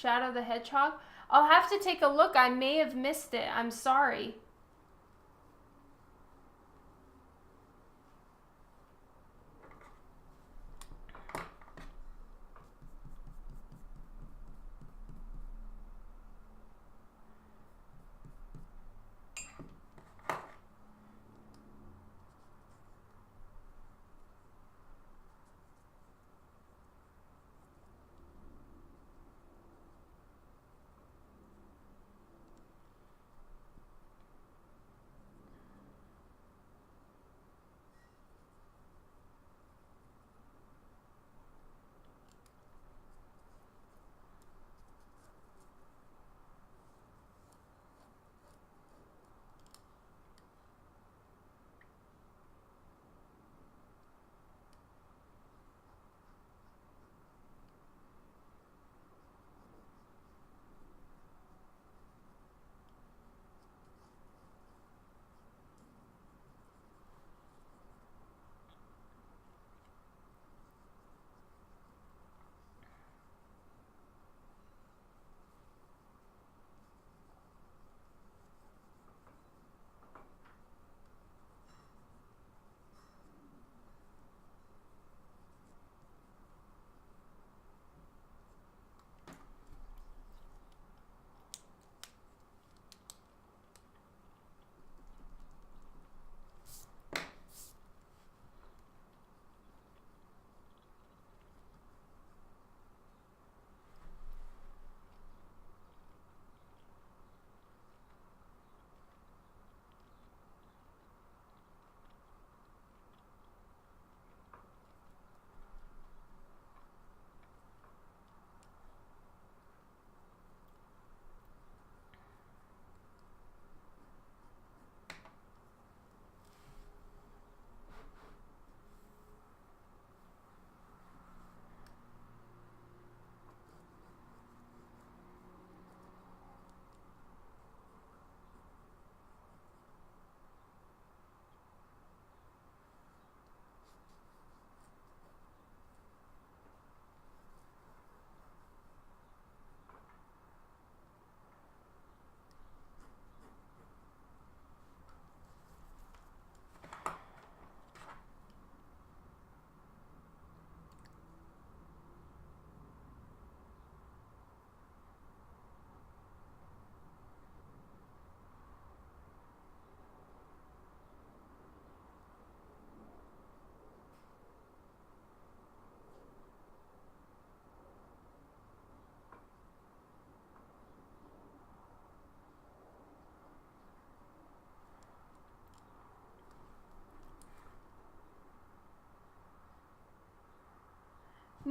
the Hedgehog. I'll have to take a look. I may have missed it. I'm sorry.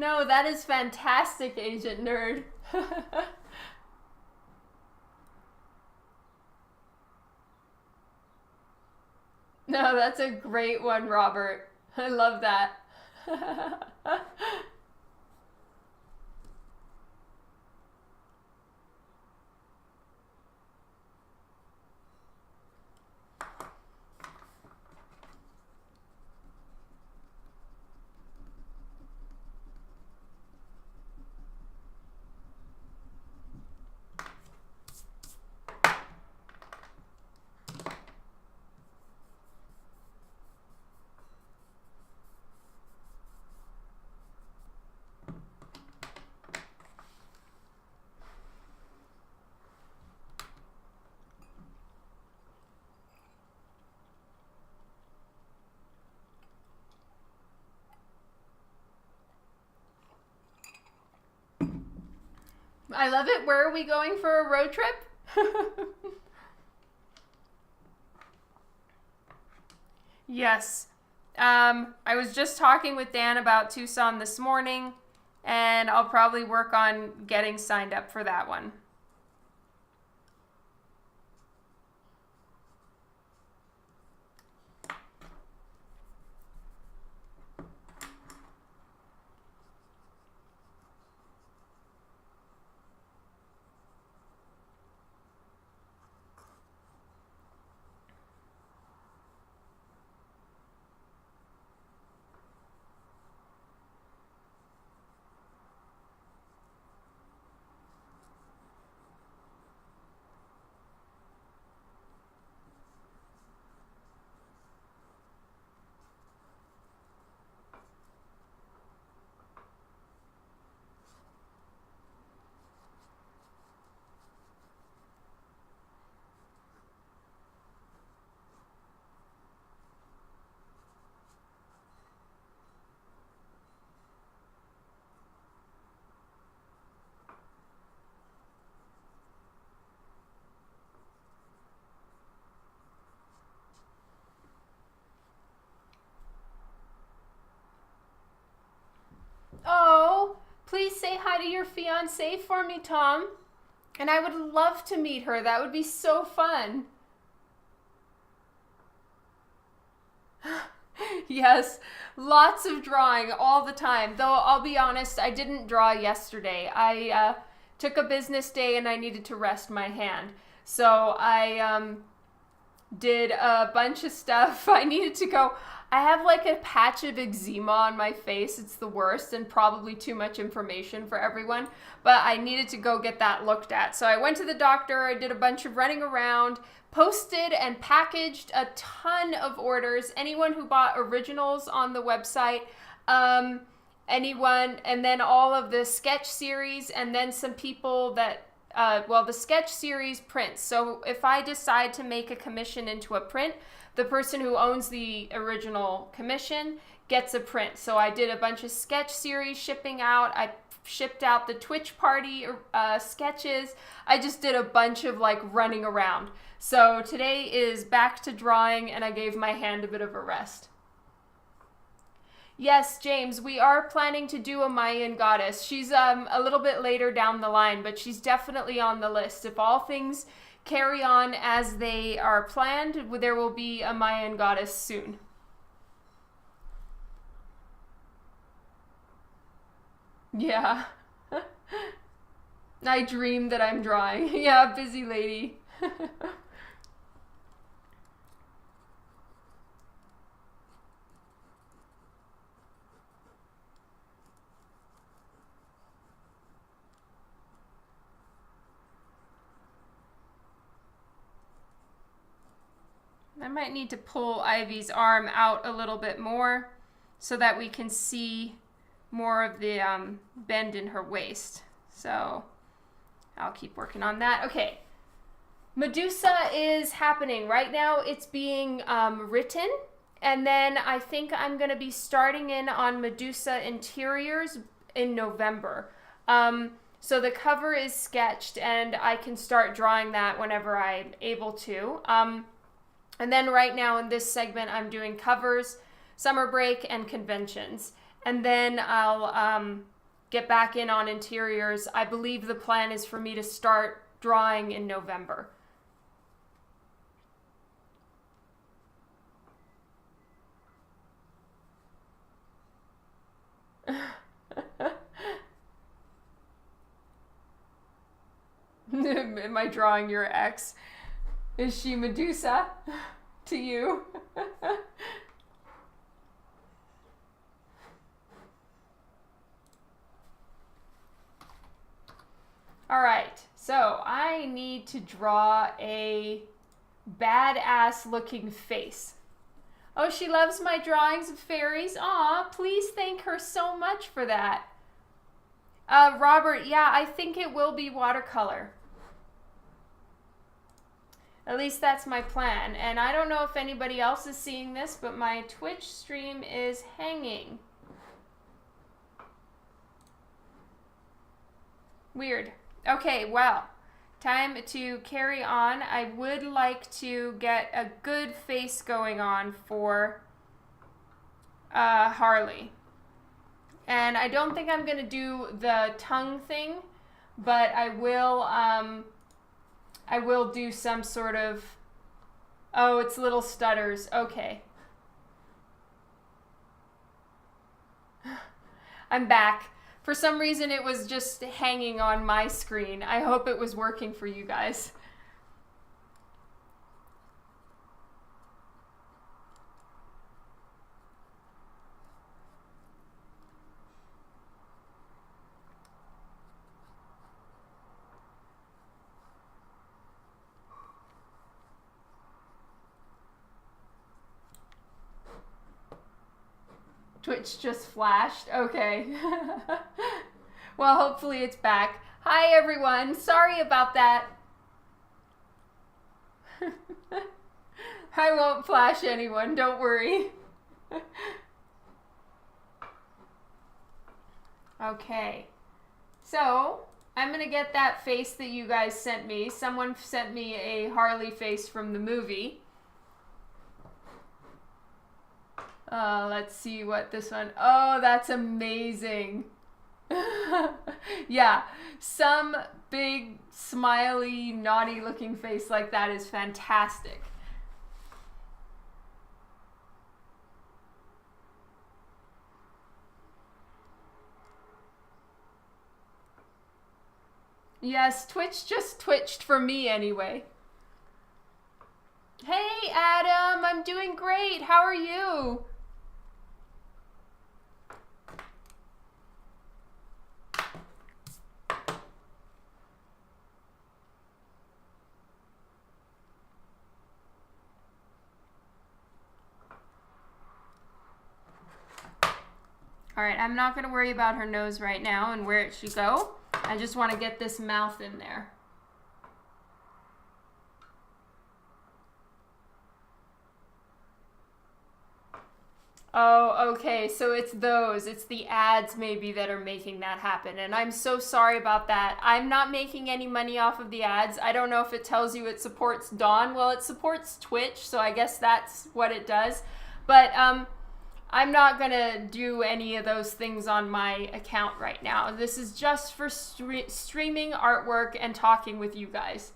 No, that is fantastic, Agent Nerd. No, that's a great one, Robert. I love that. I love it. Where are we going for a road trip? Yes. I was just talking with Dan about Tucson this morning, and I'll probably work on getting signed up for that one. Oh, please say hi to your fiancée for me, Tom. And I would love to meet her. That would be so fun. Yes, lots of drawing all the time. Though I'll be honest, I didn't draw yesterday. I took a business day and I needed to rest my hand. So I did a bunch of stuff. I needed to go. I have like a patch of eczema on my face. It's the worst and probably too much information for everyone. But I needed to go get that looked at. So I went to the doctor. I did a bunch of running around, posted and packaged a ton of orders. Anyone who bought originals on the website, anyone, and then all of the sketch series, and then some people that the sketch series prints. So if I decide to make a commission into a print, the person who owns the original commission gets a print. So I did a bunch of sketch series shipping out. I shipped out the Twitch party sketches. I just did a bunch of like running around. So today is back to drawing, and I gave my hand a bit of a rest. Yes, James, we are planning to do a Mayan goddess. She's a little bit later down the line, but she's definitely on the list. If all things carry on as they are planned, there will be a Mayan goddess soon. Yeah. I dream that I'm drawing. Yeah, busy lady. I might need to pull Ivy's arm out a little bit more so that we can see more of the bend in her waist. So I'll keep working on that. Okay, Medusa is happening right now. It's being written, and then I think I'm going to be starting in on Medusa interiors in November. So the cover is sketched, and I can start drawing that whenever I'm able to. And then right now in this segment, I'm doing covers, summer break, and conventions. And then I'll get back in on interiors. I believe the plan is for me to start drawing in November. Am I drawing your ex? Is she Medusa to you? All right, so I need to draw a badass looking face. Oh, she loves my drawings of fairies. Aw, please thank her so much for that. Robert, yeah, I think it will be watercolor. At least that's my plan. And I don't know if anybody else is seeing this, but my Twitch stream is hanging. Weird. Okay, well, time to carry on. I would like to get a good face going on for Harley. And I don't think I'm going to do the tongue thing, but I will do some sort of... Oh, it's little stutters. Okay. I'm back. For some reason, it was just hanging on my screen. I hope it was working for you guys. Twitch just flashed. Okay. Well, hopefully it's back. Hi, everyone. Sorry about that. I won't flash anyone. Don't worry. Okay. So, I'm going to get that face that you guys sent me. Someone sent me a Harley face from the movie. Let's see what this one... Oh, that's amazing. Yeah, some big, smiley, naughty looking face like that is fantastic. Yes, Twitch just twitched for me anyway. Hey, Adam, I'm doing great. How are you? All right, I'm not going to worry about her nose right now and where it should go. I just want to get this mouth in there. Oh, okay, so it's those. It's the ads maybe that are making that happen, and I'm so sorry about that. I'm not making any money off of the ads. I don't know if it tells you it supports Dawn. Well, it supports Twitch, so I guess that's what it does. But I'm not gonna do any of those things on my account right now. This is just for streaming artwork and talking with you guys.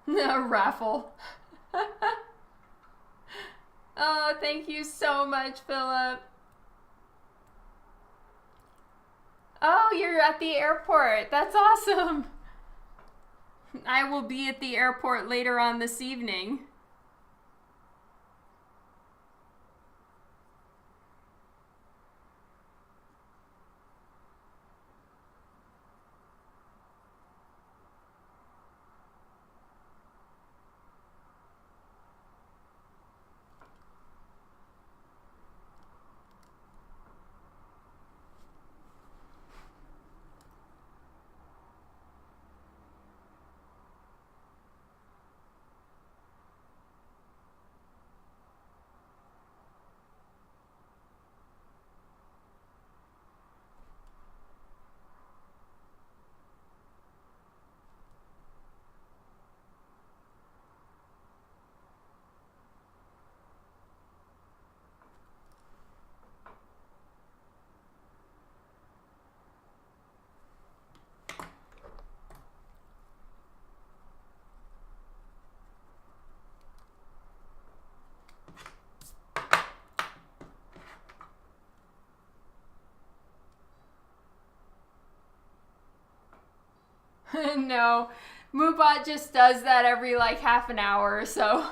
A raffle. Oh, thank you so much, Philip. Oh, you're at the airport. That's awesome. I will be at the airport later on this evening. No, Moobot just does that every like half an hour or so.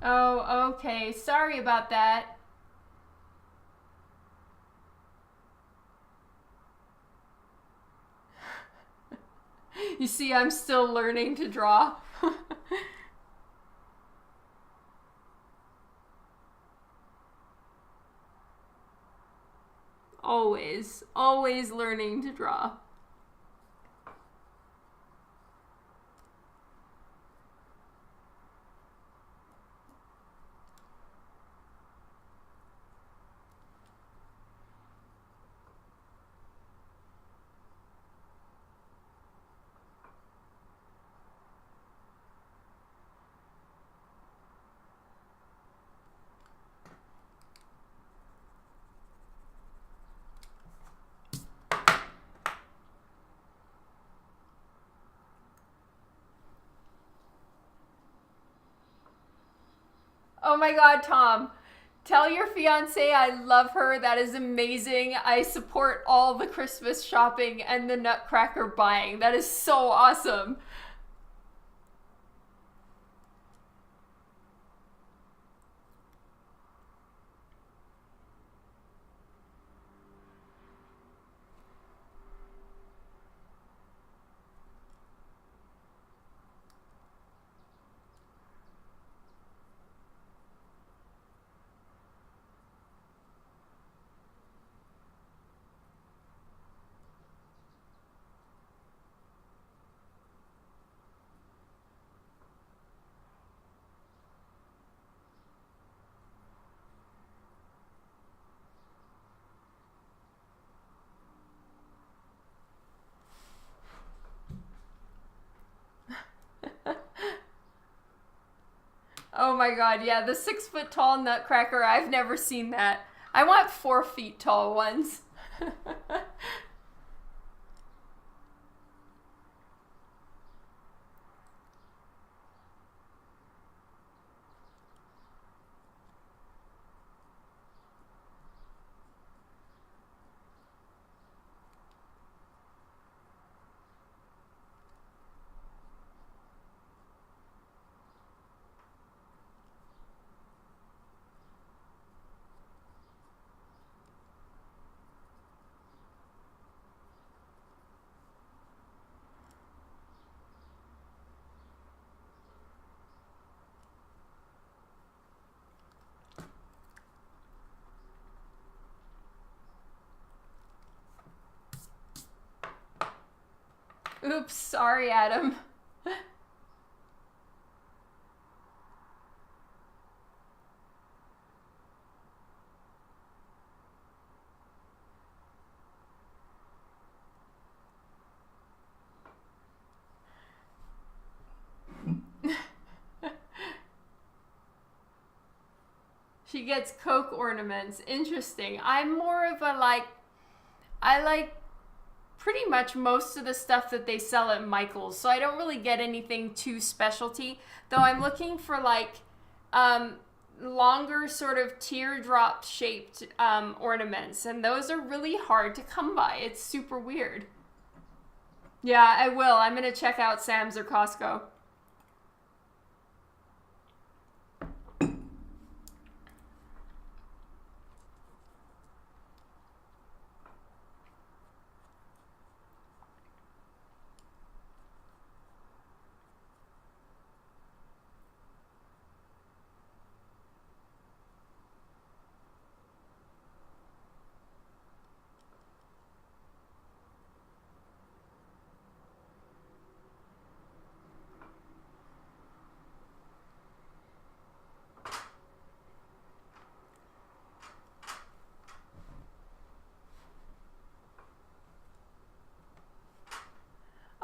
Oh, okay. Sorry about that. You see, I'm still learning to draw. Always learning to draw. Oh my god, Tom. Tell your fiance I love her. That is amazing. I support all the Christmas shopping and the Nutcracker buying. That is so awesome. Oh my god, yeah, the 6 foot tall Nutcracker, I've never seen that. I want 4 feet tall ones. Oops, sorry, Adam. She gets Coke ornaments. Interesting. I'm more of a like, I like pretty much most of the stuff that they sell at Michael's, so I don't really get anything too specialty. Though I'm looking for like um, longer sort of teardrop shaped ornaments, and those are really hard to come by. It's super weird. Yeah, I will. I'm gonna check out Sam's or Costco.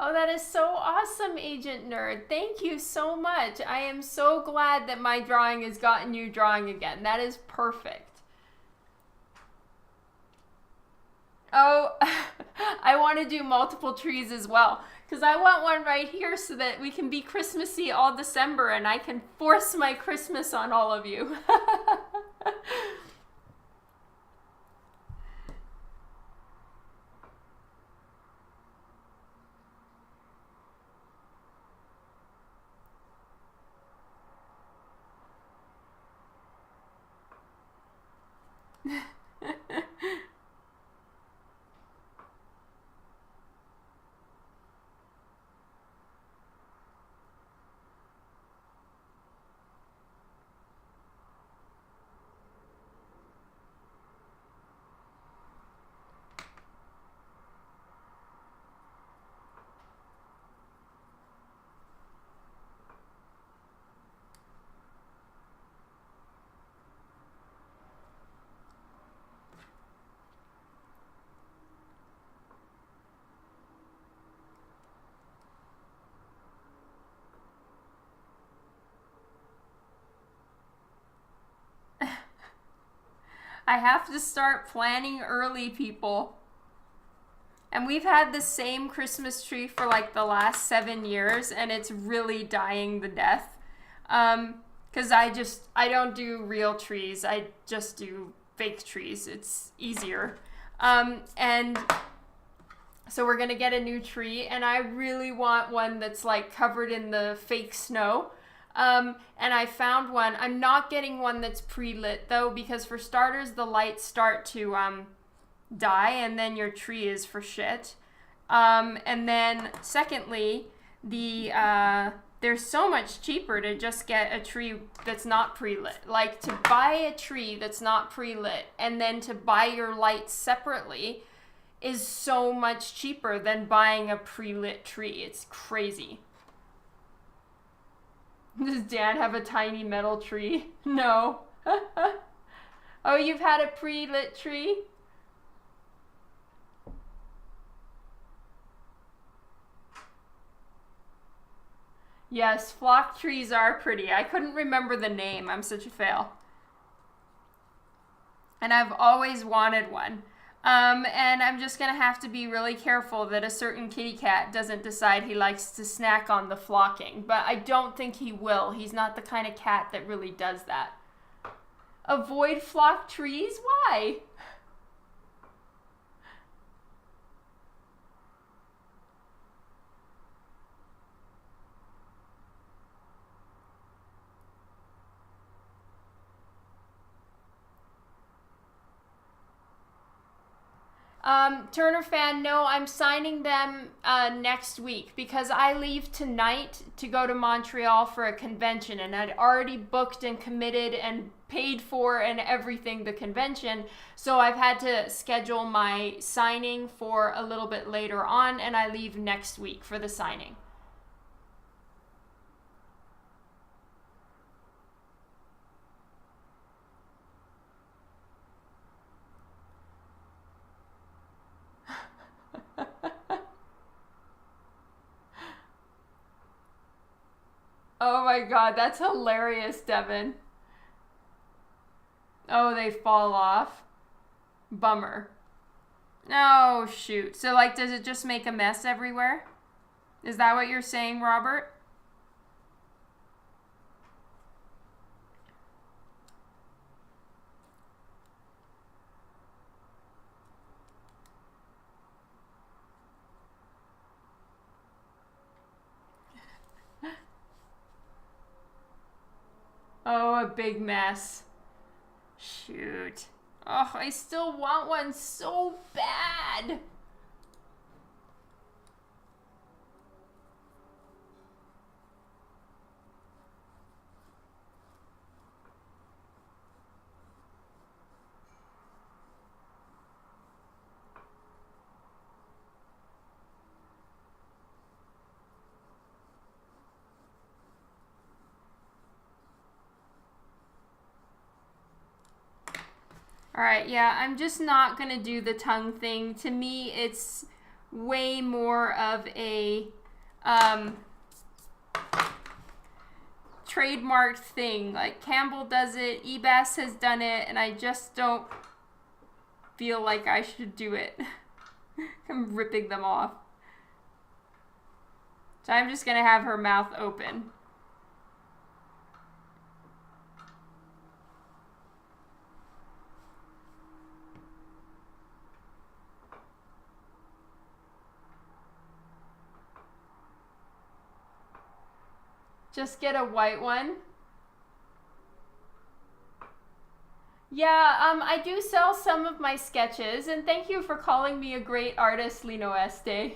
Oh, that is so awesome, Agent Nerd. Thank you so much. I am so glad that my drawing has gotten you drawing again. That is perfect. Oh, I want to do multiple trees as well. Because I want one right here so that we can be Christmassy all December and I can force my Christmas on all of you. I have to start planning early, people. And we've had the same Christmas tree for like the last 7 years, and it's really dying the death. Because I don't do real trees. I just do fake trees. It's easier. And so we're going to get a new tree, and I really want one that's like covered in the fake snow. And I found one. I'm not getting one that's pre-lit though, because for starters, the lights start to die, and then your tree is for shit. And then secondly, they're so much cheaper to just get a tree that's not pre-lit. Like to buy a tree that's not pre-lit and then to buy your lights separately is so much cheaper than buying a pre-lit tree. It's crazy. Does Dan have a tiny metal tree? No. Oh, you've had a pre-lit tree? Yes, flock trees are pretty. I couldn't remember the name. I'm such a fail. And I've always wanted one. And I'm just going to have to be really careful that a certain kitty cat doesn't decide he likes to snack on the flocking. But I don't think he will. He's not the kind of cat that really does that. Avoid flock trees? Why? Turner fan, no, I'm signing them next week because I leave tonight to go to Montreal for a convention, and I'd already booked and committed and paid for and everything the convention, so I've had to schedule my signing for a little bit later on, and I leave next week for the signing. Oh my god, that's hilarious, Devin. Oh, they fall off. Bummer. Oh, shoot. So, like, does it just make a mess everywhere? Is that what you're saying, Robert? Oh, a big mess. Shoot. Oh, I still want one so bad. All right, yeah, I'm just not going to do the tongue thing. To me, it's way more of a trademarked thing. Like Campbell does it, Ebass has done it, and I just don't feel like I should do it. I'm ripping them off. So I'm just gonna have her mouth open. Just get a white one. Yeah, I do sell some of my sketches, and thank you for calling me a great artist, Lino Este.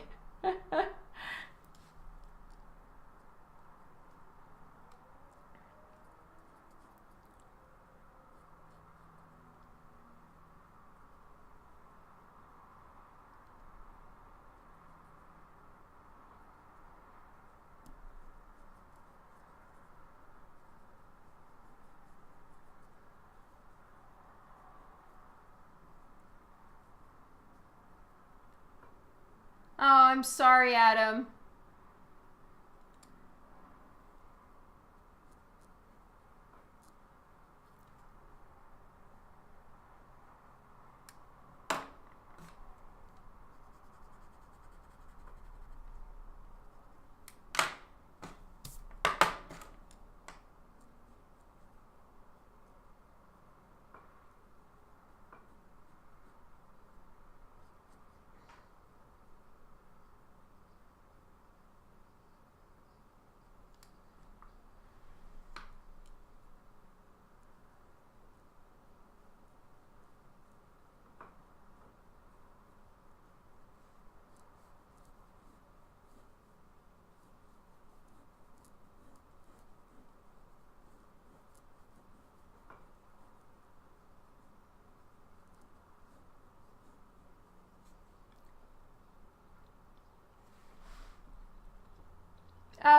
Oh, I'm sorry, Adam.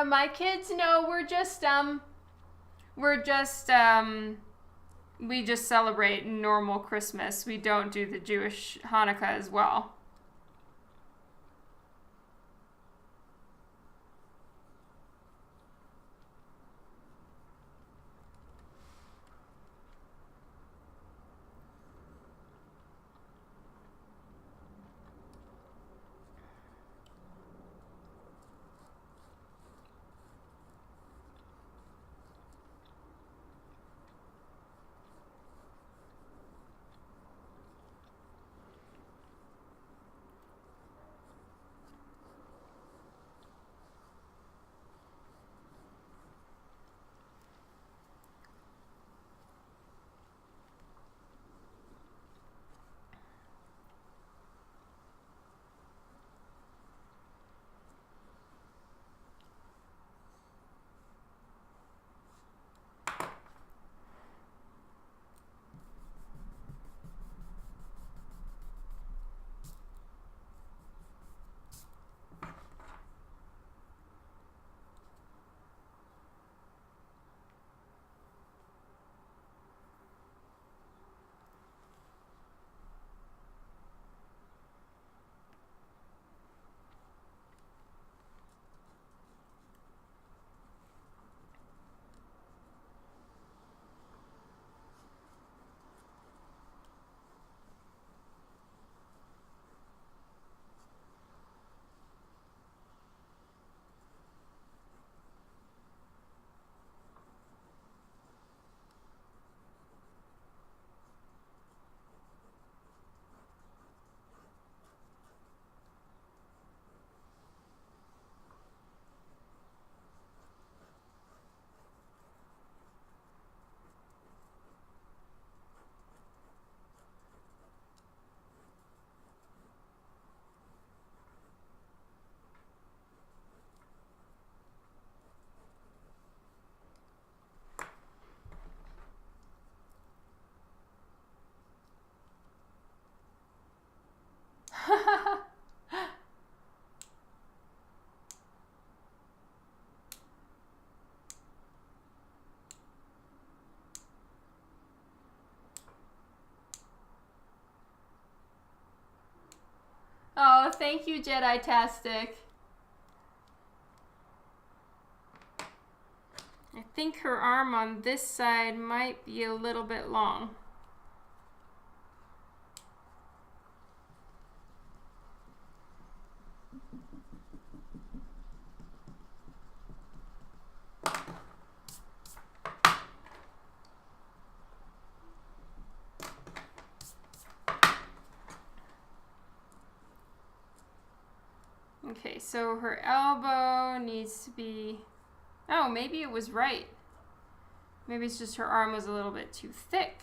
My kids, no, we just celebrate normal Christmas. We don't do the Jewish Hanukkah as well. thank you, Jedi-tastic. I think her arm on this side might be a little bit long. Okay, so her elbow needs to be, oh, maybe it was right. Maybe it's just her arm was a little bit too thick.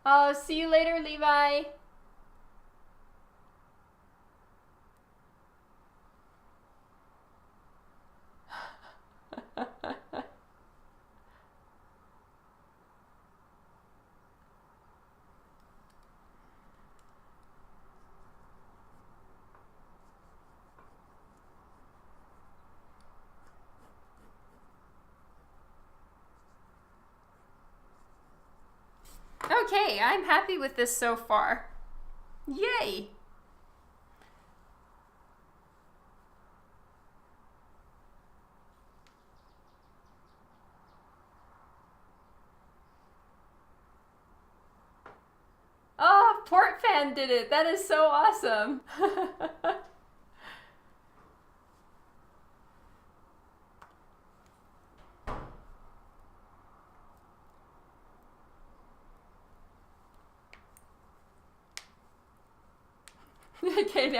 Oh, see you later, Levi. Okay, I'm happy with this so far. Yay! Oh, Port Fan did it. That is so awesome. Okay,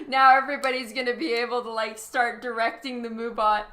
now everybody's gonna be able to like start directing the Moobot.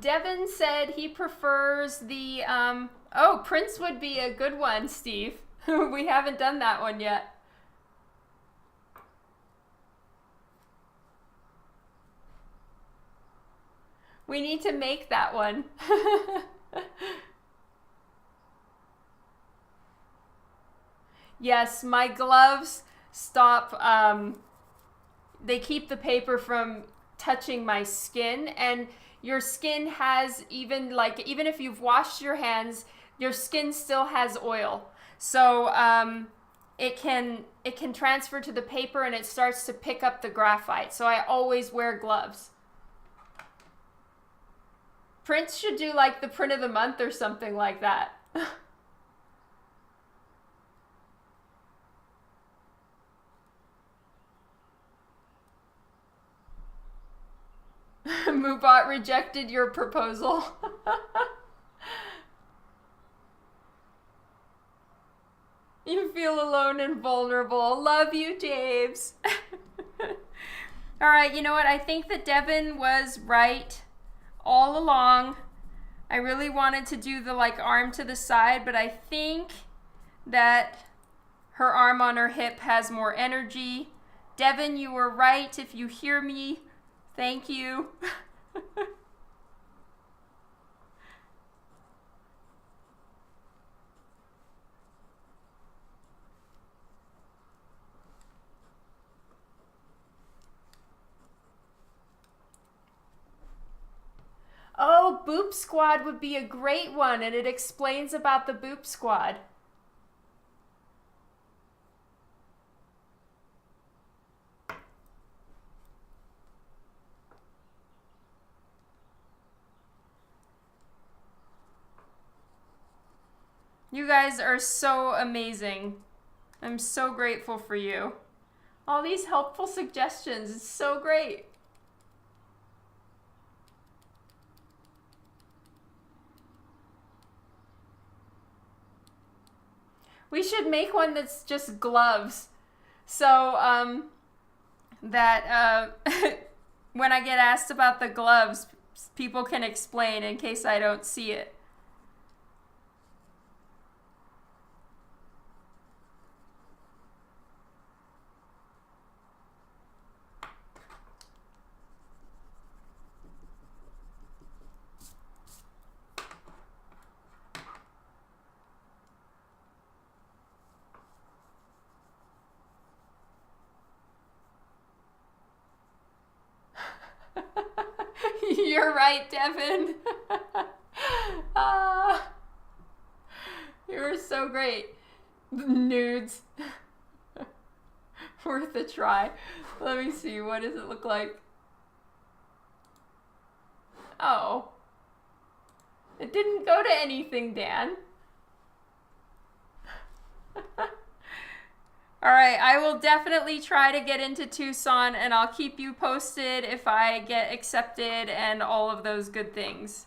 Devin said he prefers the, oh, Prince would be a good one, Steve. We haven't done that one yet. We need to make that one. Yes, my gloves stop, they keep the paper from touching my skin, and your skin has even if you've washed your hands, your skin still has oil. So it can transfer to the paper and it starts to pick up the graphite. So I always wear gloves. Prince should do like the print of the month or something like that. Moobot rejected your proposal. You feel alone and vulnerable. Love you, James. All right, you know what? I think that Devin was right all along. I really wanted to do the like arm to the side, but I think that her arm on her hip has more energy. Devin, you were right. If you hear me, thank you. Oh, Boop Squad would be a great one, and it explains about the Boop Squad. You guys are so amazing. I'm so grateful for you. All these helpful suggestions, it's so great. We should make one that's just gloves. So, that when I get asked about the gloves, people can explain in case I don't see it. You're right, Devin. You were so great. Nudes. Worth a try. Let me see. What does it look like? Oh. It didn't go to anything, Dan. Alright, I will definitely try to get into Tucson, and I'll keep you posted if I get accepted and all of those good things.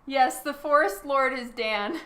Yes, the Forest Lord is Dan.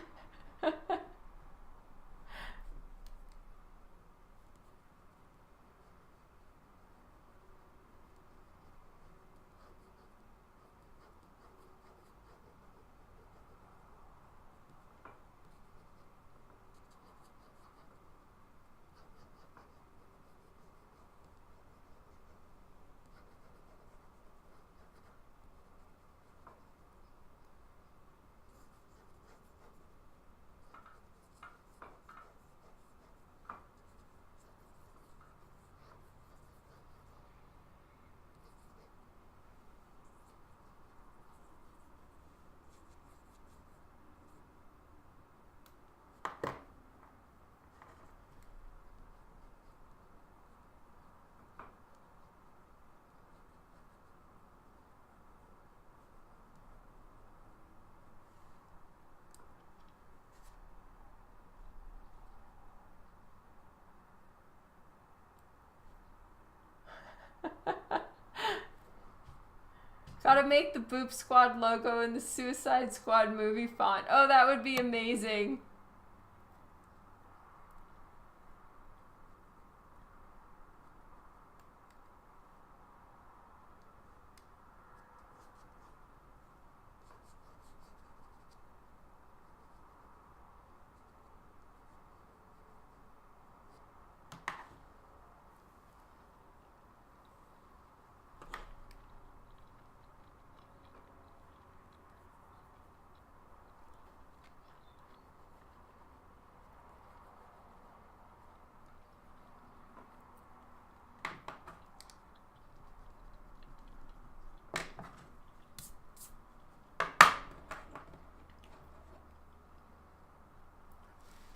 Gotta make the Boop Squad logo in the Suicide Squad movie font. Oh, that would be amazing.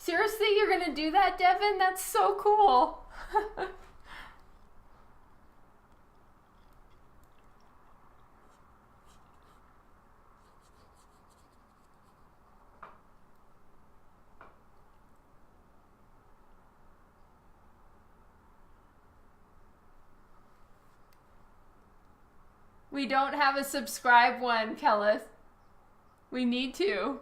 Seriously, you're gonna do that, Devin? That's so cool. We don't have a subscribe one, Kellith. We need to.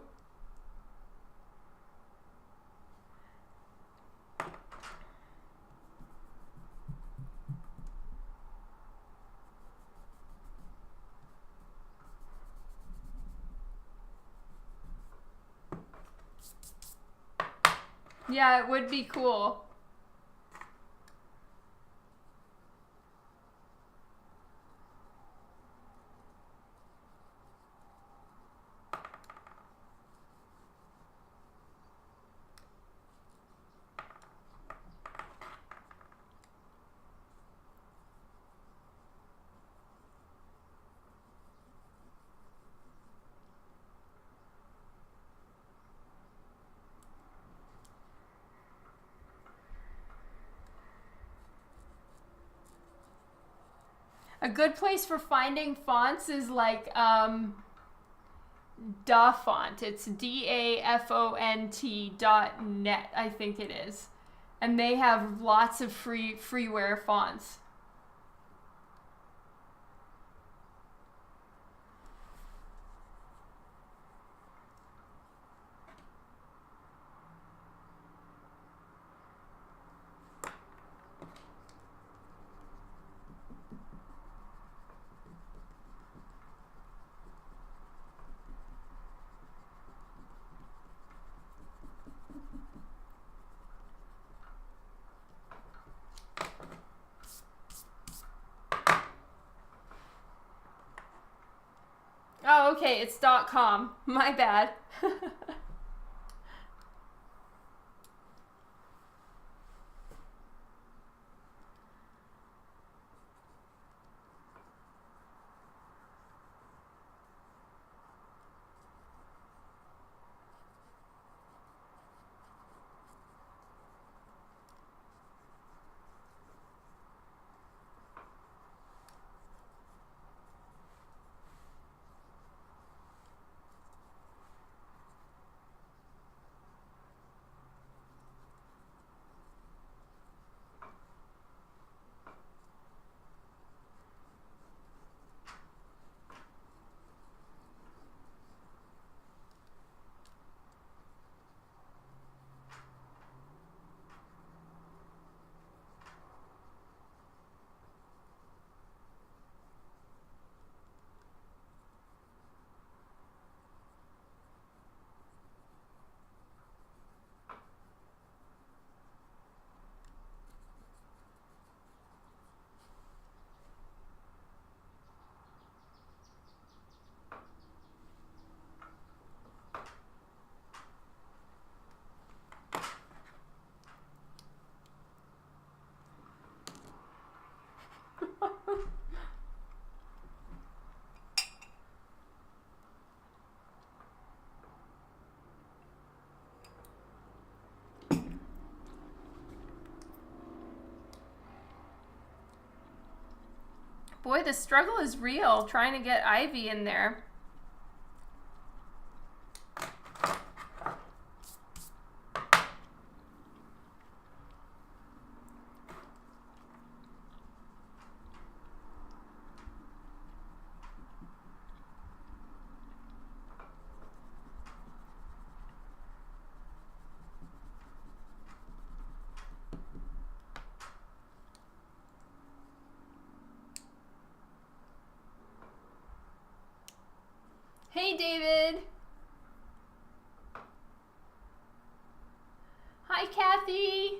Yeah, it would be cool. A good place for finding fonts is like Da Font. It's DAFONT.net, I think it is. And they have lots of freeware fonts. Oh, okay, it's .com. My bad. Boy, the struggle is real trying to get Ivy in there. Hey, David. Hi, Kathy.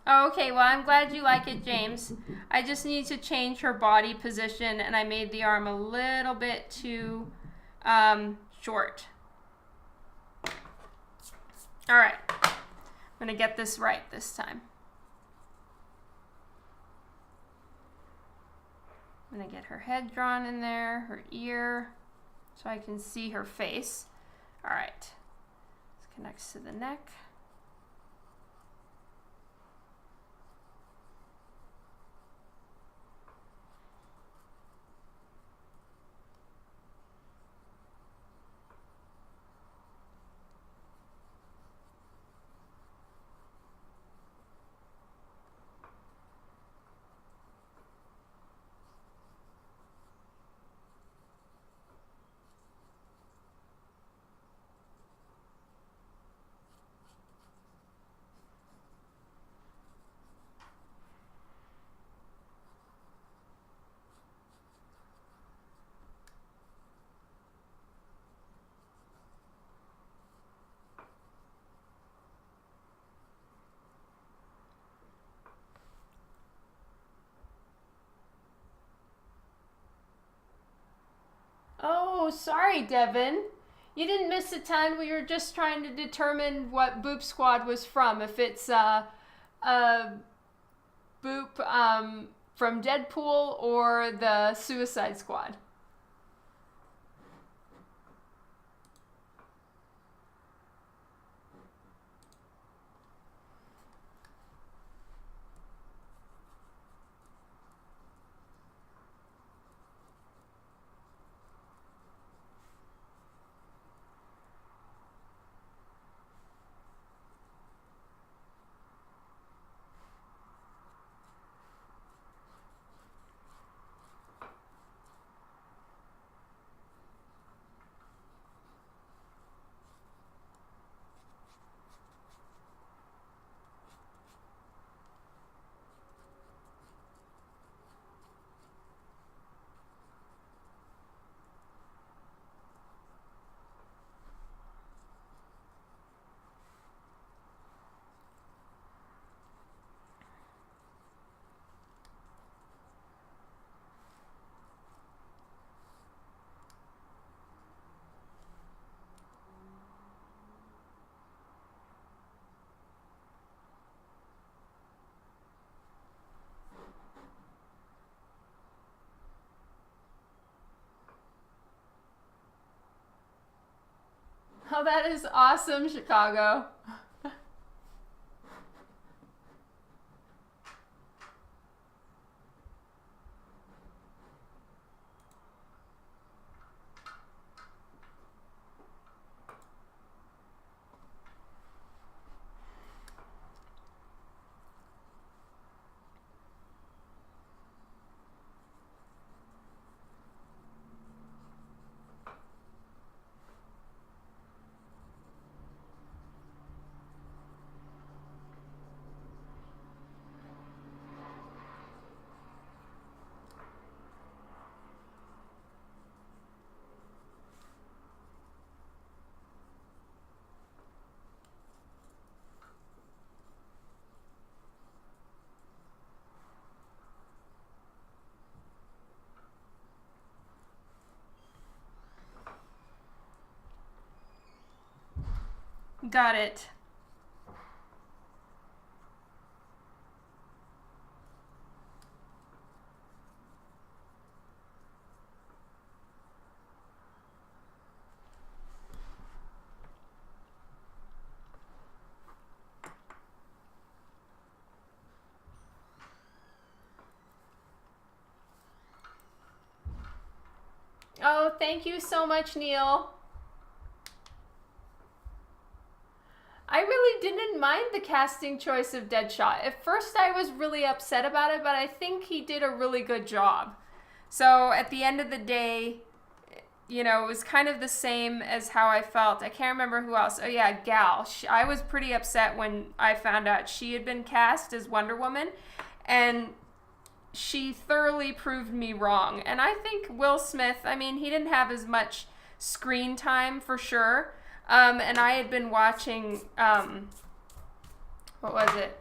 Oh, okay, well, I'm glad you like it, James. I just need to change her body position, and I made the arm a little bit too short. All right. I'm going to get this right this time. I'm going to get her head drawn in there, her ear, so I can see her face. All right. This connects to the neck. Oh, sorry, Devin. You didn't miss the time. We were just trying to determine what Boop Squad was from. If it's Boop from Deadpool or the Suicide Squad. that is awesome, Chicago. Got it. Oh, thank you so much, Neil. I really didn't mind the casting choice of Deadshot. At first I was really upset about it, but I think he did a really good job. So at the end of the day, you know, it was kind of the same as how I felt. I can't remember who else. Oh yeah, Gal. I was pretty upset when I found out she had been cast as Wonder Woman, and she thoroughly proved me wrong. And I think Will Smith, I mean, he didn't have as much screen time for sure. And I had been watching, what was it?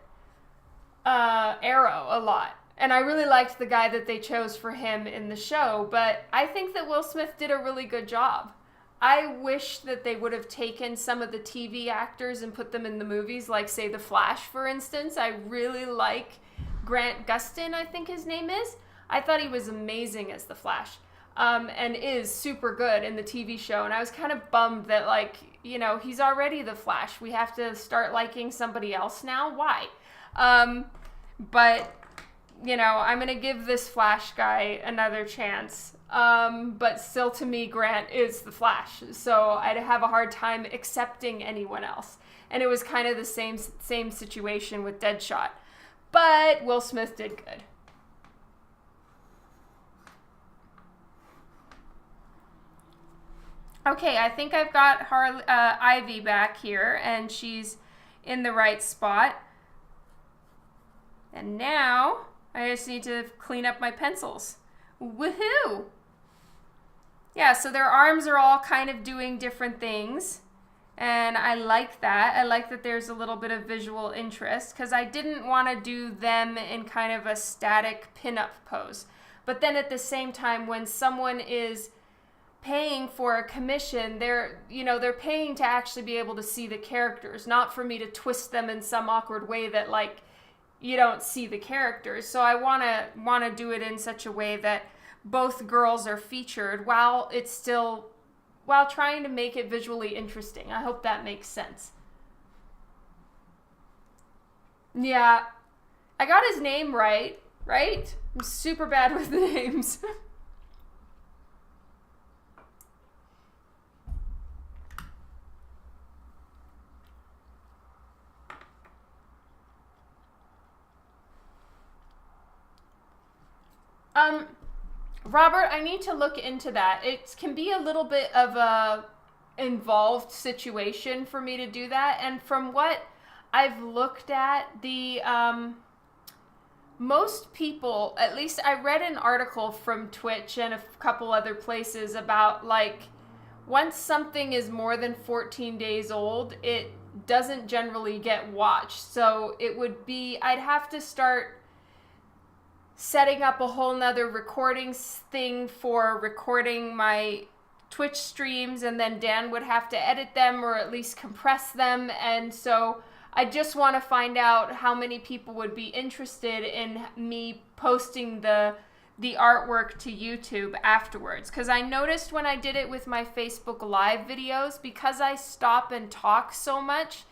Arrow a lot. And I really liked the guy that they chose for him in the show, but I think that Will Smith did a really good job. I wish that they would have taken some of the TV actors and put them in the movies, like, say, The Flash, for instance. I really like Grant Gustin, I think his name is. I thought he was amazing as The Flash, and is super good in the TV show. And I was kind of bummed that, like, you know, he's already The Flash. We have to start liking somebody else now? Why? But, you know, I'm going to give this Flash guy another chance. But still, to me, Grant is The Flash. So I'd have a hard time accepting anyone else. And it was kind of the same situation with Deadshot. But Will Smith did good. Okay, I think I've got Ivy back here, and she's in the right spot. And now I just need to clean up my pencils. Woohoo! Yeah, so their arms are all kind of doing different things. And I like that. I like that there's a little bit of visual interest, because I didn't want to do them in kind of a static pinup pose. But then at the same time, when someone is paying for a commission, they're paying to actually be able to see the characters, not for me to twist them in some awkward way that, like, you don't see the characters. So I want to do it in such a way that both girls are featured while trying to make it visually interesting. I hope that makes sense. Yeah, I got his name right? I'm super bad with names. Robert, I need to look into that. It can be a little bit of a involved situation for me to do that. And from what I've looked at, the most people, at least I read an article from Twitch and a couple other places about, like, once something is more than 14 days old, it doesn't generally get watched. So it would be, I'd have to start setting up a whole nother recording thing for recording my Twitch streams, and then Dan would have to edit them or at least compress them. And so I just want to find out how many people would be interested in me posting the the artwork to YouTube afterwards. Because I noticed when I did it with my Facebook Live videos, because I stop and talk so much,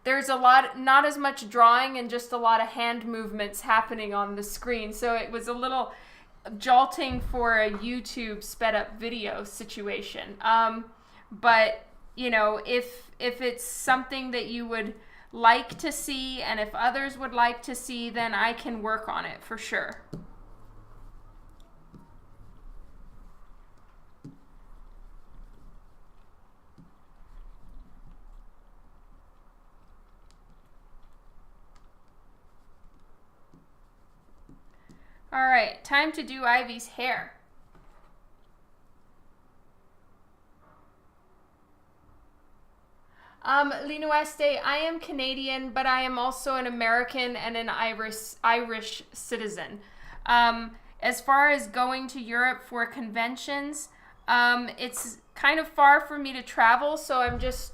there's a lot, not as much drawing and just a lot of hand movements happening on the screen. So it was a little jolting for a YouTube sped up video situation. But, you know, if it's something that you would like to see and if others would like to see, then I can work on it for sure. All right, time to do Ivy's hair. Lino Este, I am Canadian, but I am also an American and an Irish citizen. As far as going to Europe for conventions, it's kind of far for me to travel, so I'm just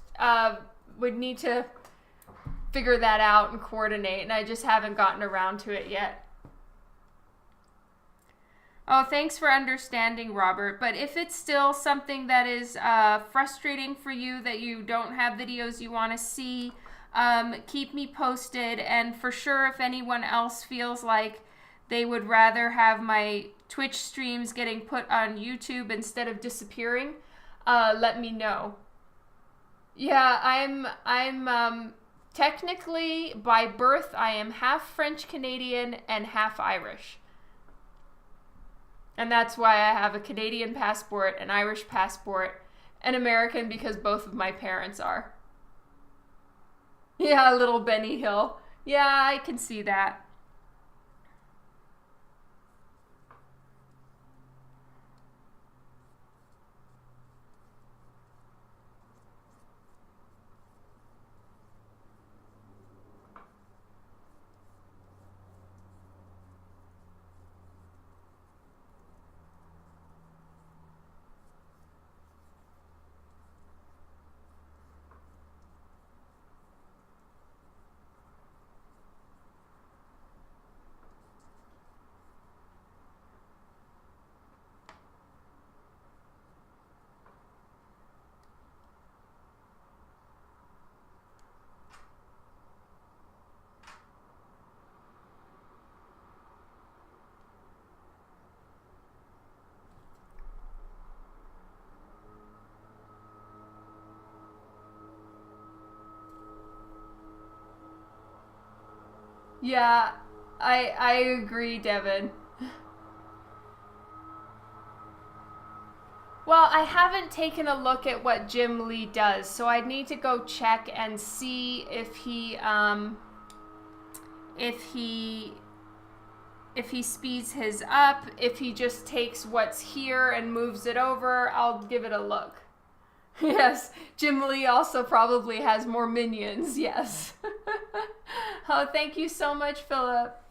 would need to figure that out and coordinate, and I just haven't gotten around to it yet. Oh, thanks for understanding, Robert. But if it's still something that is frustrating for you, that you don't have videos you want to see, keep me posted. And for sure, if anyone else feels like they would rather have my Twitch streams getting put on YouTube instead of disappearing, let me know. Yeah, I'm technically, by birth, I am half French Canadian and half Irish. And that's why I have a Canadian passport, an Irish passport, an American because both of my parents are. Yeah, little Benny Hill. Yeah, I can see that. Yeah, I agree, Devin. Well, I haven't taken a look at what Jim Lee does, so I'd need to go check and see if he speeds his up, if he just takes what's here and moves it over. I'll give it a look. Yes, Jim Lee also probably has more minions, yes. Oh, thank you so much, Philip.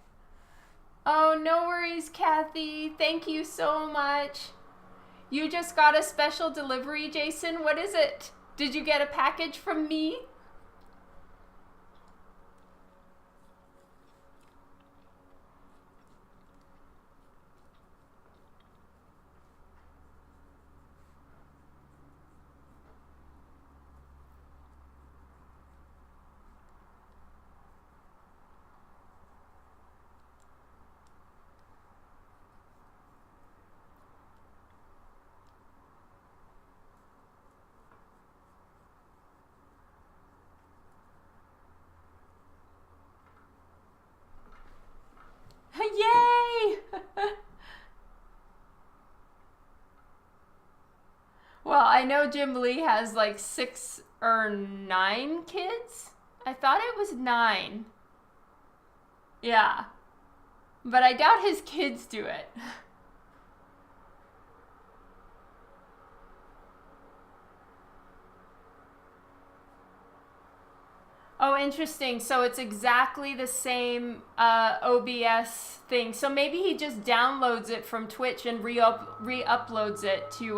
Oh, no worries, Kathy. Thank you so much. You just got a special delivery, Jason. What is it? Did you get a package from me? Yay! Well, I know Jim Lee has like 6 or 9 kids. I thought it was 9. Yeah. But I doubt his kids do it. Oh, interesting. So it's exactly the same OBS thing. So maybe he just downloads it from Twitch and re-uploads it to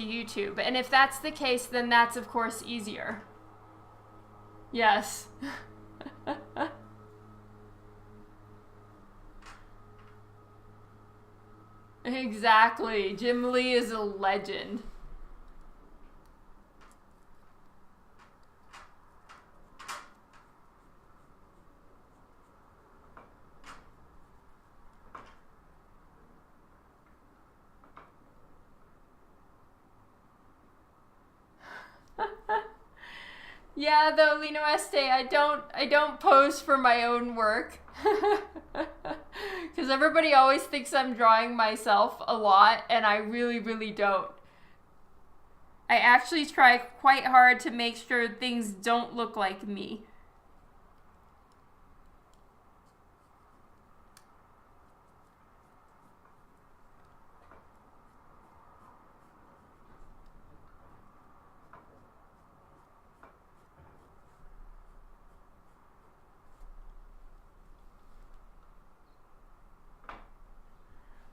YouTube. And if that's the case, then that's of course easier. Yes. Exactly. Jim Lee is a legend. Yeah, though, Lino Este, I don't pose for my own work. Because everybody always thinks I'm drawing myself a lot, and I really, really don't. I actually try quite hard to make sure things don't look like me.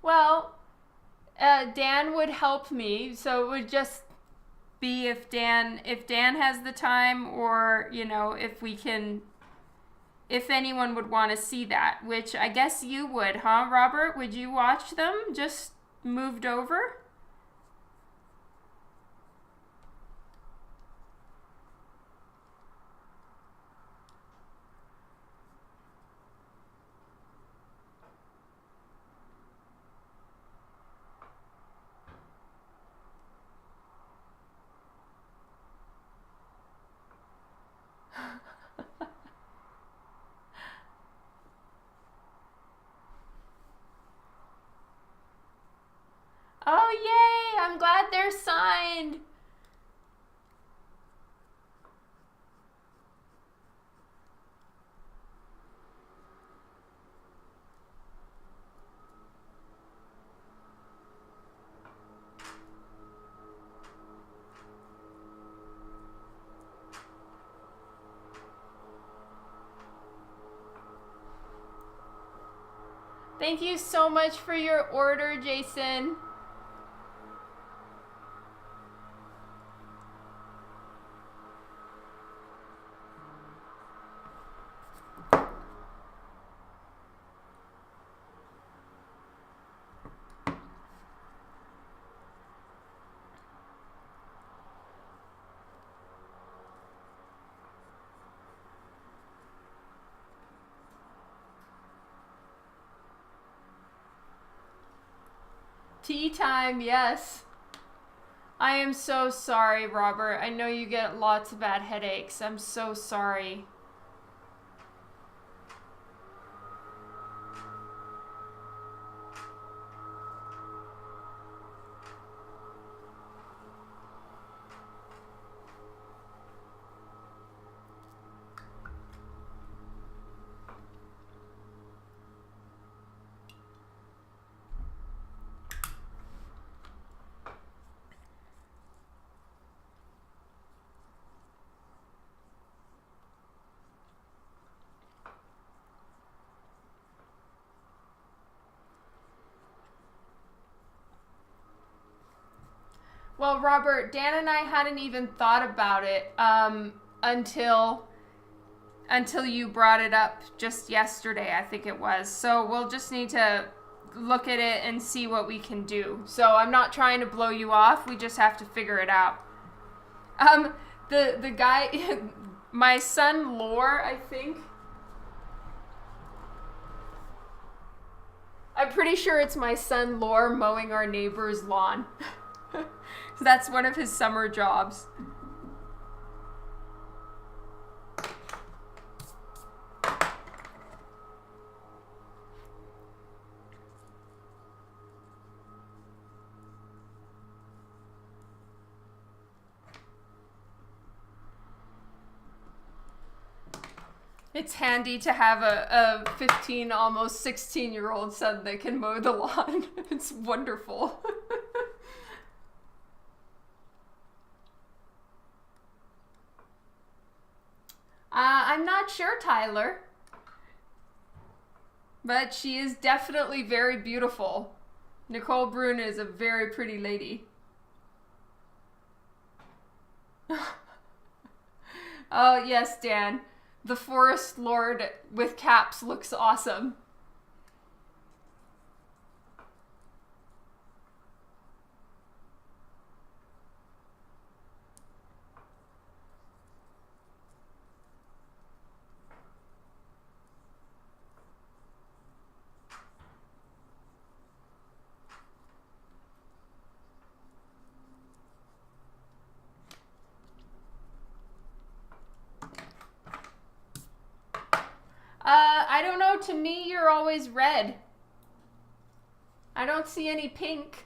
Well, Dan would help me, so it would just be if Dan has the time, or if anyone would want to see that, which I guess you would, huh, Robert? Would you watch them just moved over? Oh, yay! I'm glad they're signed. Thank you so much for your order, Jason. Tea time, yes. I am so sorry, Robert. I know you get lots of bad headaches. I'm so sorry. Well, Robert, Dan and I hadn't even thought about it until you brought it up just yesterday, I think it was. So we'll just need to look at it and see what we can do. So I'm not trying to blow you off. We just have to figure it out. The guy, my son Lore, I think. I'm pretty sure it's my son Lore mowing our neighbor's lawn. That's one of his summer jobs. It's handy to have a 15, almost 16-year-old son that can mow the lawn. It's wonderful. I'm not sure, Tyler. But she is definitely very beautiful. Nicole Brune is a very pretty lady. Oh, yes, Dan. The Forest Lord with caps looks awesome. always red? I don't see any pink.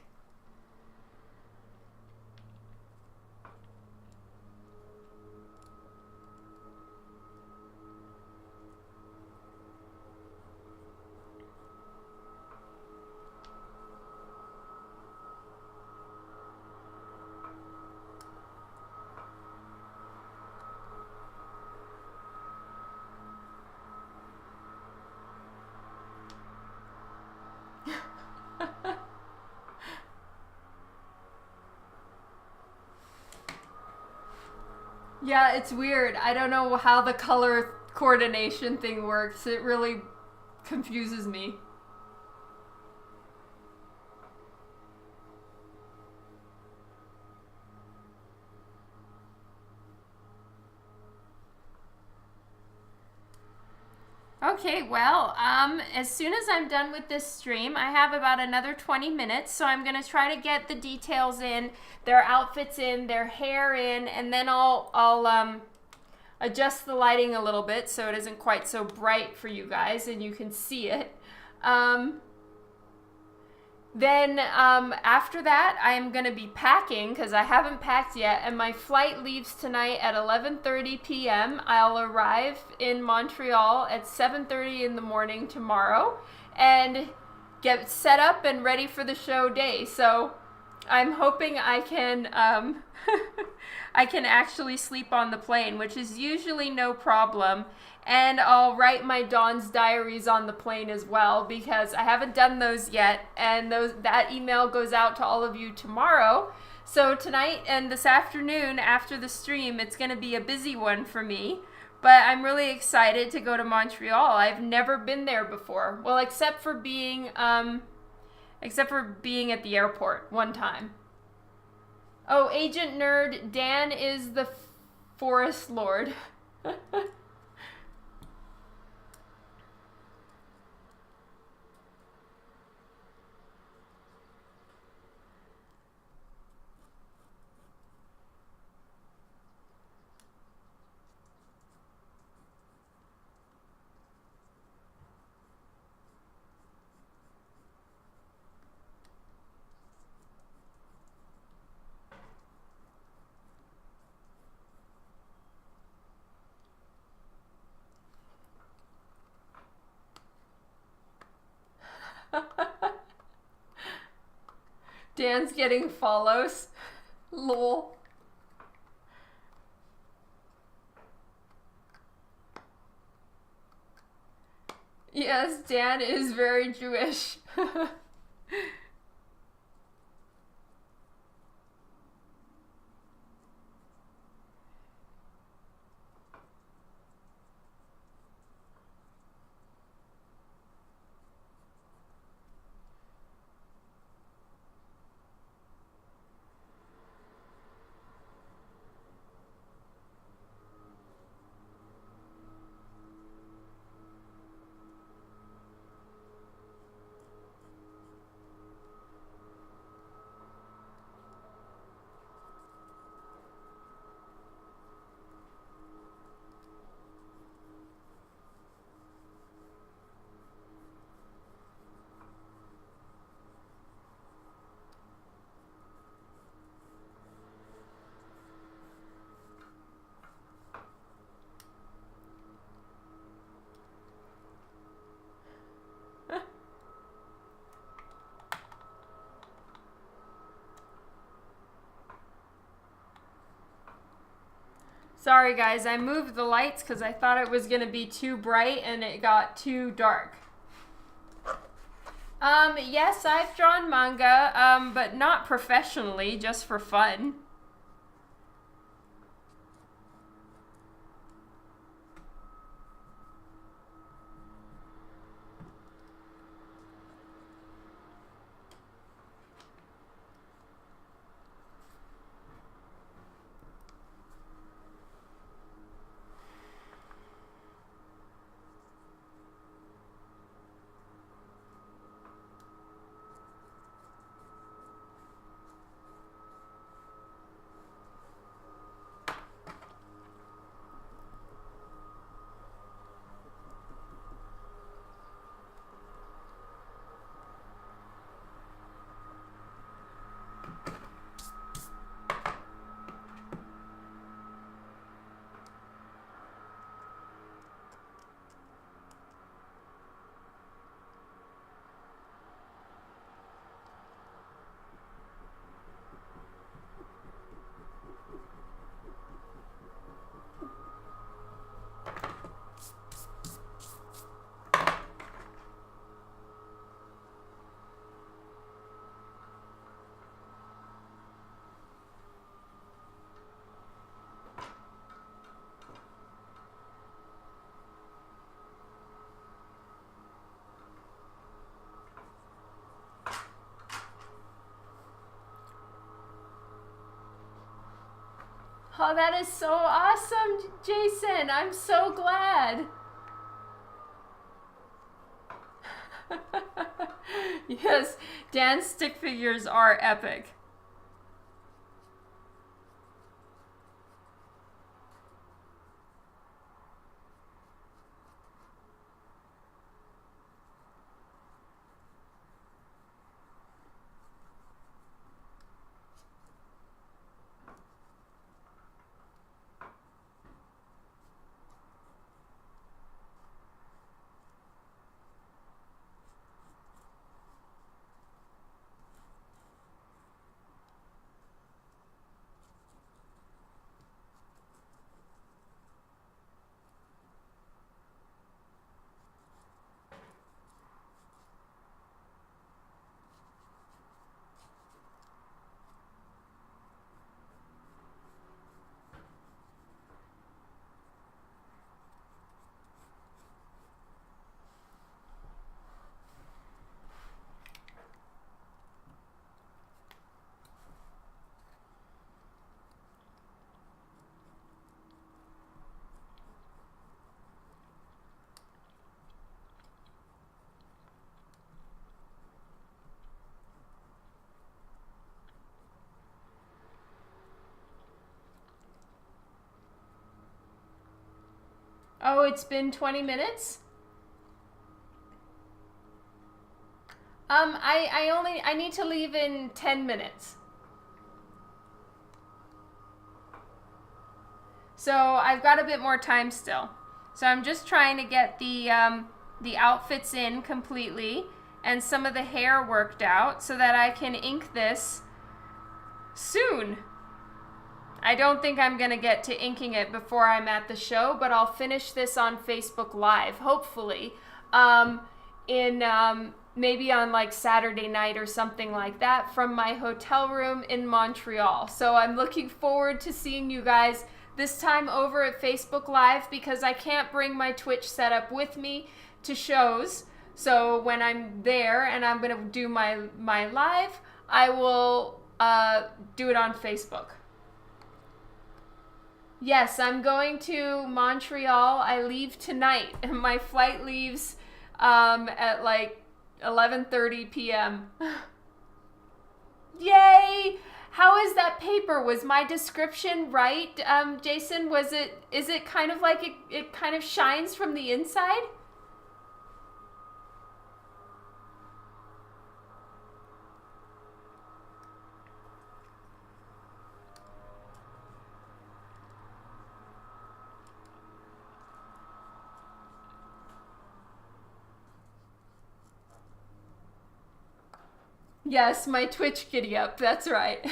Yeah, it's weird. I don't know how the color coordination thing works. It really confuses me. Okay, well, as soon as I'm done with this stream, I have about another 20 minutes, so I'm going to try to get the details in, their outfits in, their hair in, and then I'll adjust the lighting a little bit so it isn't quite so bright for you guys and you can see it. Then after that, I'm going to be packing because I haven't packed yet, and my flight leaves tonight at 11:30 p.m. I'll arrive in Montreal at 7:30 in the morning tomorrow and get set up and ready for the show day. So I'm hoping I can I can actually sleep on the plane, which is usually no problem. And I'll write my Dawn's diaries on the plane as well because I haven't done those yet, and that email goes out to all of you tomorrow. So tonight and this afternoon after the stream, it's going to be a busy one for me. But I'm really excited to go to Montreal. I've never been there before. Well, except for being at the airport one time. Oh, Agent Nerd, Dan is the Forest Lord. Dan's getting follows. Lol. Yes, Dan is very Jewish. Sorry guys, I moved the lights because I thought it was going to be too bright and it got too dark. Yes, I've drawn manga, but not professionally, just for fun. Oh, that is so awesome, Jason. I'm so glad. Yes, Dan's stick figures are epic. Oh, it's been 20 minutes? I need to leave in 10 minutes. So I've got a bit more time still. So I'm just trying to get the outfits in completely and some of the hair worked out so that I can ink this soon. I don't think I'm going to get to inking it before I'm at the show, but I'll finish this on Facebook Live, hopefully, maybe on like Saturday night or something like that from my hotel room in Montreal. So I'm looking forward to seeing you guys this time over at Facebook Live because I can't bring my Twitch setup with me to shows. So when I'm there and I'm going to do my live, I will do it on Facebook. Yes, I'm going to Montreal. I leave tonight. My flight leaves at like 11:30 p.m. Yay! How is that paper? Was my description right, Jason? Is it kind of like it kind of shines from the inside? Yes, my Twitch giddy up. That's right.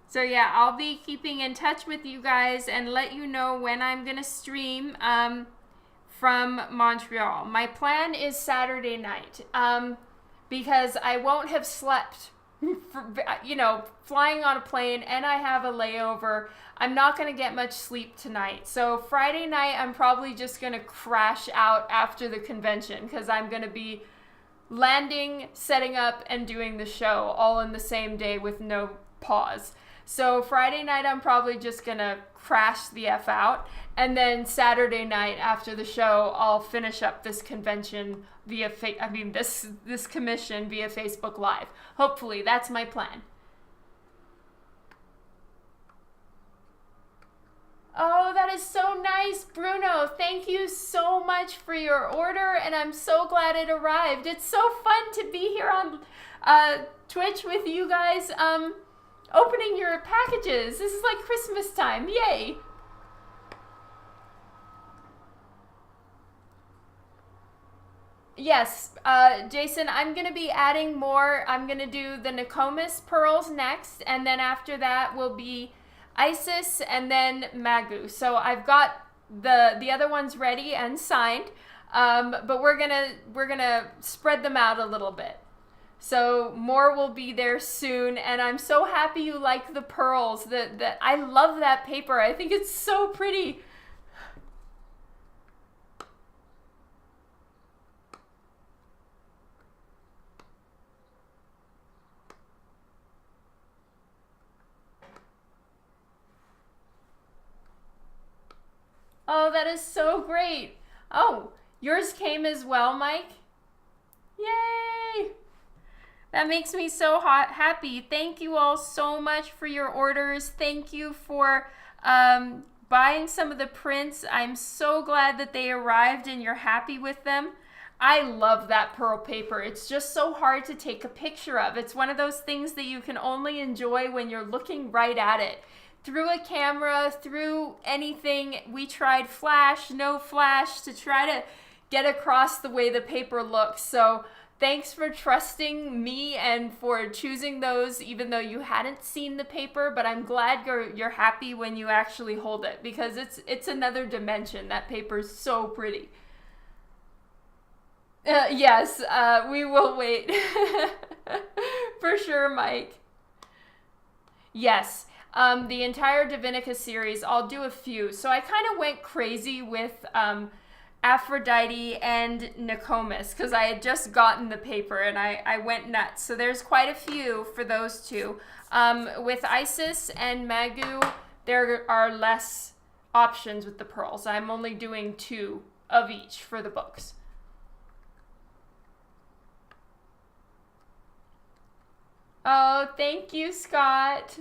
So yeah, I'll be keeping in touch with you guys and let you know when I'm going to stream from Montreal. My plan is Saturday night because I won't have slept, flying on a plane and I have a layover. I'm not going to get much sleep tonight. So Friday night, I'm probably just going to crash out after the convention because I'm going to be landing, setting up, and doing the show all in the same day with no pause. So Friday night, I'm probably just going to crash the F out. And then Saturday night after the show, I'll finish up this convention this commission via Facebook Live. Hopefully, that's my plan. Oh, that is so nice, Bruno. Thank you so much for your order, and I'm so glad it arrived. It's so fun to be here on Twitch with you guys. Opening your packages. This is like Christmas time. Yay. Yes, Jason, I'm going to be adding more. I'm going to do the Nokomis pearls next, and then after that will be Isis and then Magu. So I've got the other one's ready and signed, but we're gonna spread them out a little bit. So more will be there soon, and I'm so happy you like the pearls. That I love that paper. I think it's so pretty. Oh, that is so great. Oh, yours came as well, Mike? Yay! That makes me so happy. Thank you all so much for your orders. Thank you for buying some of the prints. I'm so glad that they arrived and you're happy with them. I love that pearl paper. It's just so hard to take a picture of. It's one of those things that you can only enjoy when you're looking right at it. Through a camera, through anything, we tried flash, no flash, to try to get across the way the paper looks. So thanks for trusting me and for choosing those even though you hadn't seen the paper, but I'm glad you're happy when you actually hold it, because it's another dimension. That paper's so pretty. Yes, we will wait. For sure, Mike. Yes. The entire Divinica series, I'll do a few. So I kind of went crazy with Aphrodite and Nokomis because I had just gotten the paper and I went nuts. So there's quite a few for those two. With Isis and Magu, there are less options with the pearls. I'm only doing 2 of each for the books. Oh, thank you, Scott.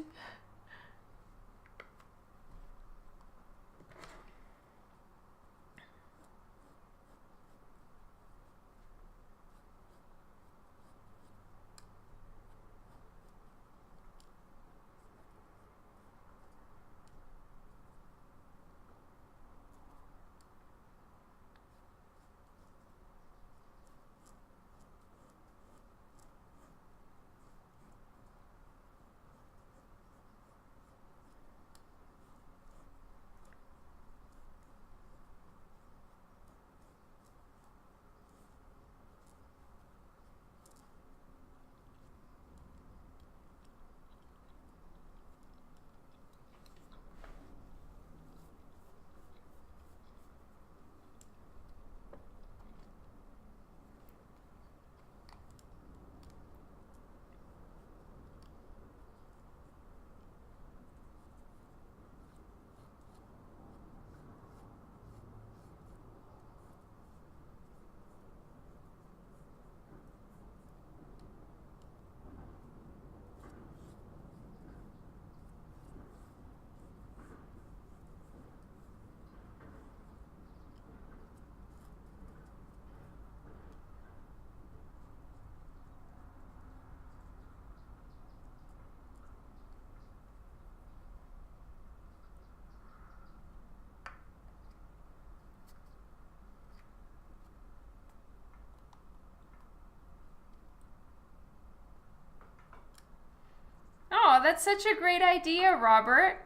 Oh, that's such a great idea, Robert.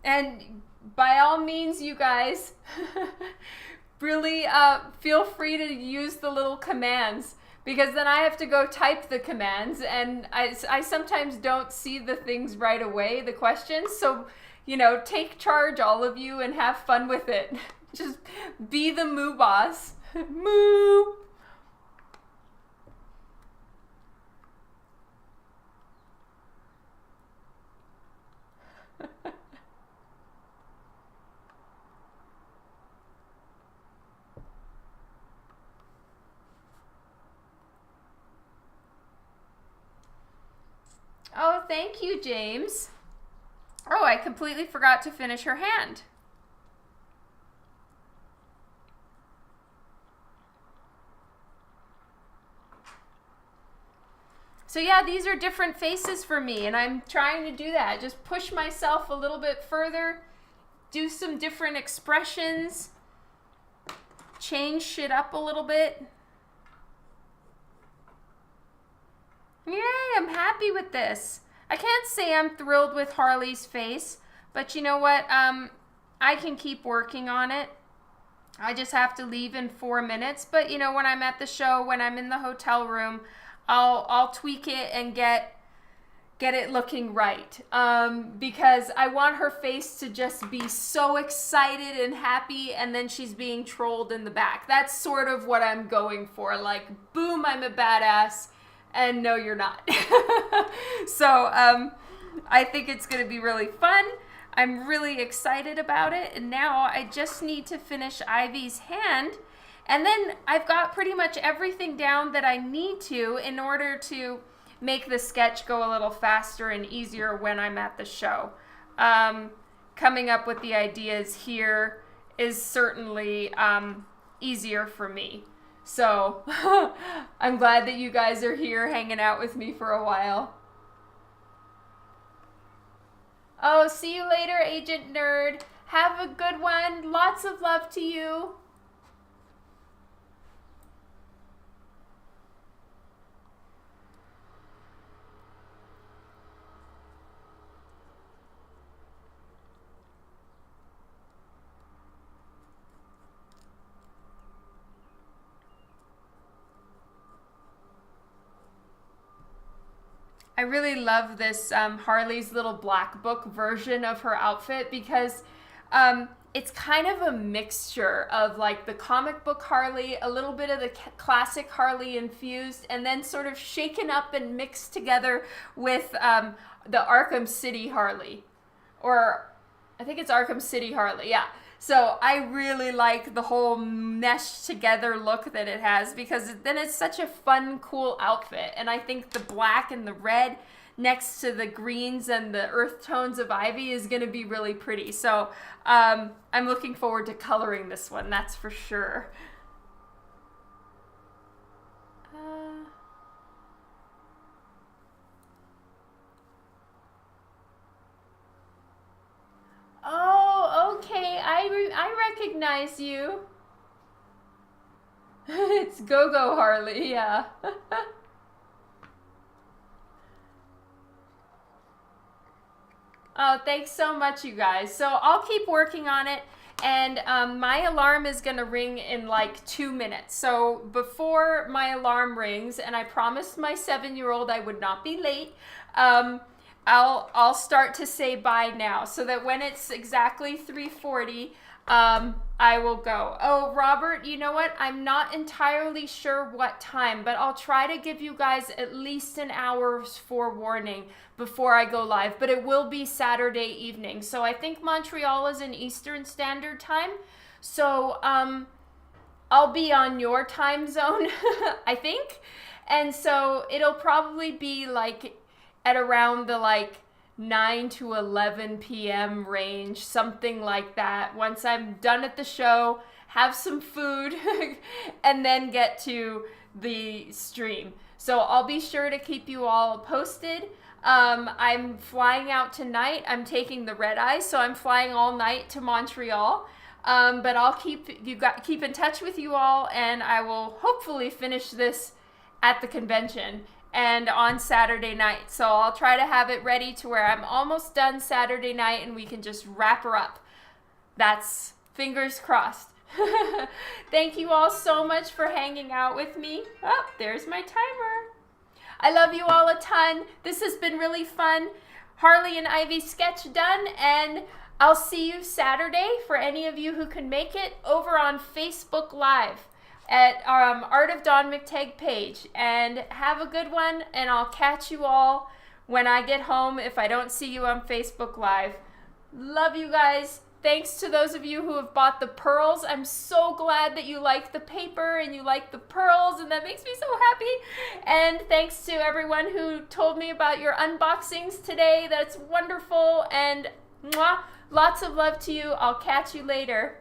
And by all means, you guys, really feel free to use the little commands, because then I have to go type the commands, and I sometimes don't see the things right away, the questions. So, take charge, all of you, and have fun with it. Just be the moo boss. Moo! Oh, thank you, James. Oh, I completely forgot to finish her hand. So yeah, these are different faces for me, and I'm trying to do that. Just push myself a little bit further, do some different expressions, change shit up a little bit. Yay, I'm happy with this. I can't say I'm thrilled with Harley's face, but you know what? I can keep working on it. I just have to leave in 4 minutes. But you know, when I'm at the show, when I'm in the hotel room, I'll tweak it and get it looking right. Because I want her face to just be so excited and happy, and then she's being trolled in the back. That's sort of what I'm going for. Like, boom, I'm a badass, and no, you're not. So I think it's going to be really fun. I'm really excited about it, and now I just need to finish Ivy's hand, and then I've got pretty much everything down that I need to in order to make the sketch go a little faster and easier when I'm at the show. Coming up with the ideas here is certainly easier for me. So I'm glad that you guys are here hanging out with me for a while. Oh, see you later, Agent Nerd. Have a good one. Lots of love to you. I really love this Harley's little black book version of her outfit because it's kind of a mixture of like the comic book Harley, a little bit of the classic Harley infused, and then sort of shaken up and mixed together with the Arkham City Harley. Or I think it's Arkham City Harley, yeah. So I really like the whole meshed together look that it has because then it's such a fun, cool outfit. And I think the black and the red next to the greens and the earth tones of Ivy is going to be really pretty. So I'm looking forward to coloring this one, that's for sure. Oh, okay. I recognize you. It's Go-Go Harley, yeah. Oh, thanks so much, you guys. So I'll keep working on it, and my alarm is gonna ring in like 2 minutes. So before my alarm rings, and I promised my 7-year-old I would not be late, I'll start to say bye now, so that when it's exactly 3:40, I will go. Oh, Robert, you know what? I'm not entirely sure what time, but I'll try to give you guys at least an hour's forewarning before I go live, but it will be Saturday evening. So I think Montreal is in Eastern Standard Time. So I'll be on your time zone, I think. And so it'll probably be like at around the like 9 to 11 p.m. range, something like that. Once I'm done at the show, have some food, and then get to the stream. So I'll be sure to keep you all posted. I'm flying out tonight. I'm taking the red eye, so I'm flying all night to Montreal. But I'll keep in touch with you all, and I will hopefully finish this at the convention and on Saturday night. So I'll try to have it ready to where I'm almost done Saturday night and we can just wrap her up. That's fingers crossed. Thank you all so much for hanging out with me. Oh, there's my timer. I love you all a ton. This has been really fun. Harley and Ivy sketch done, and I'll see you Saturday for any of you who can make it over on Facebook Live at Art of Dawn McTeigue page. And have a good one, and I'll catch you all when I get home if I don't see you on Facebook Live. Love you guys. Thanks to those of you who have bought the pearls. I'm so glad that you like the paper and you like the pearls, and that makes me so happy. And thanks to everyone who told me about your unboxings today. That's wonderful. And mwah, lots of love to you. I'll catch you later.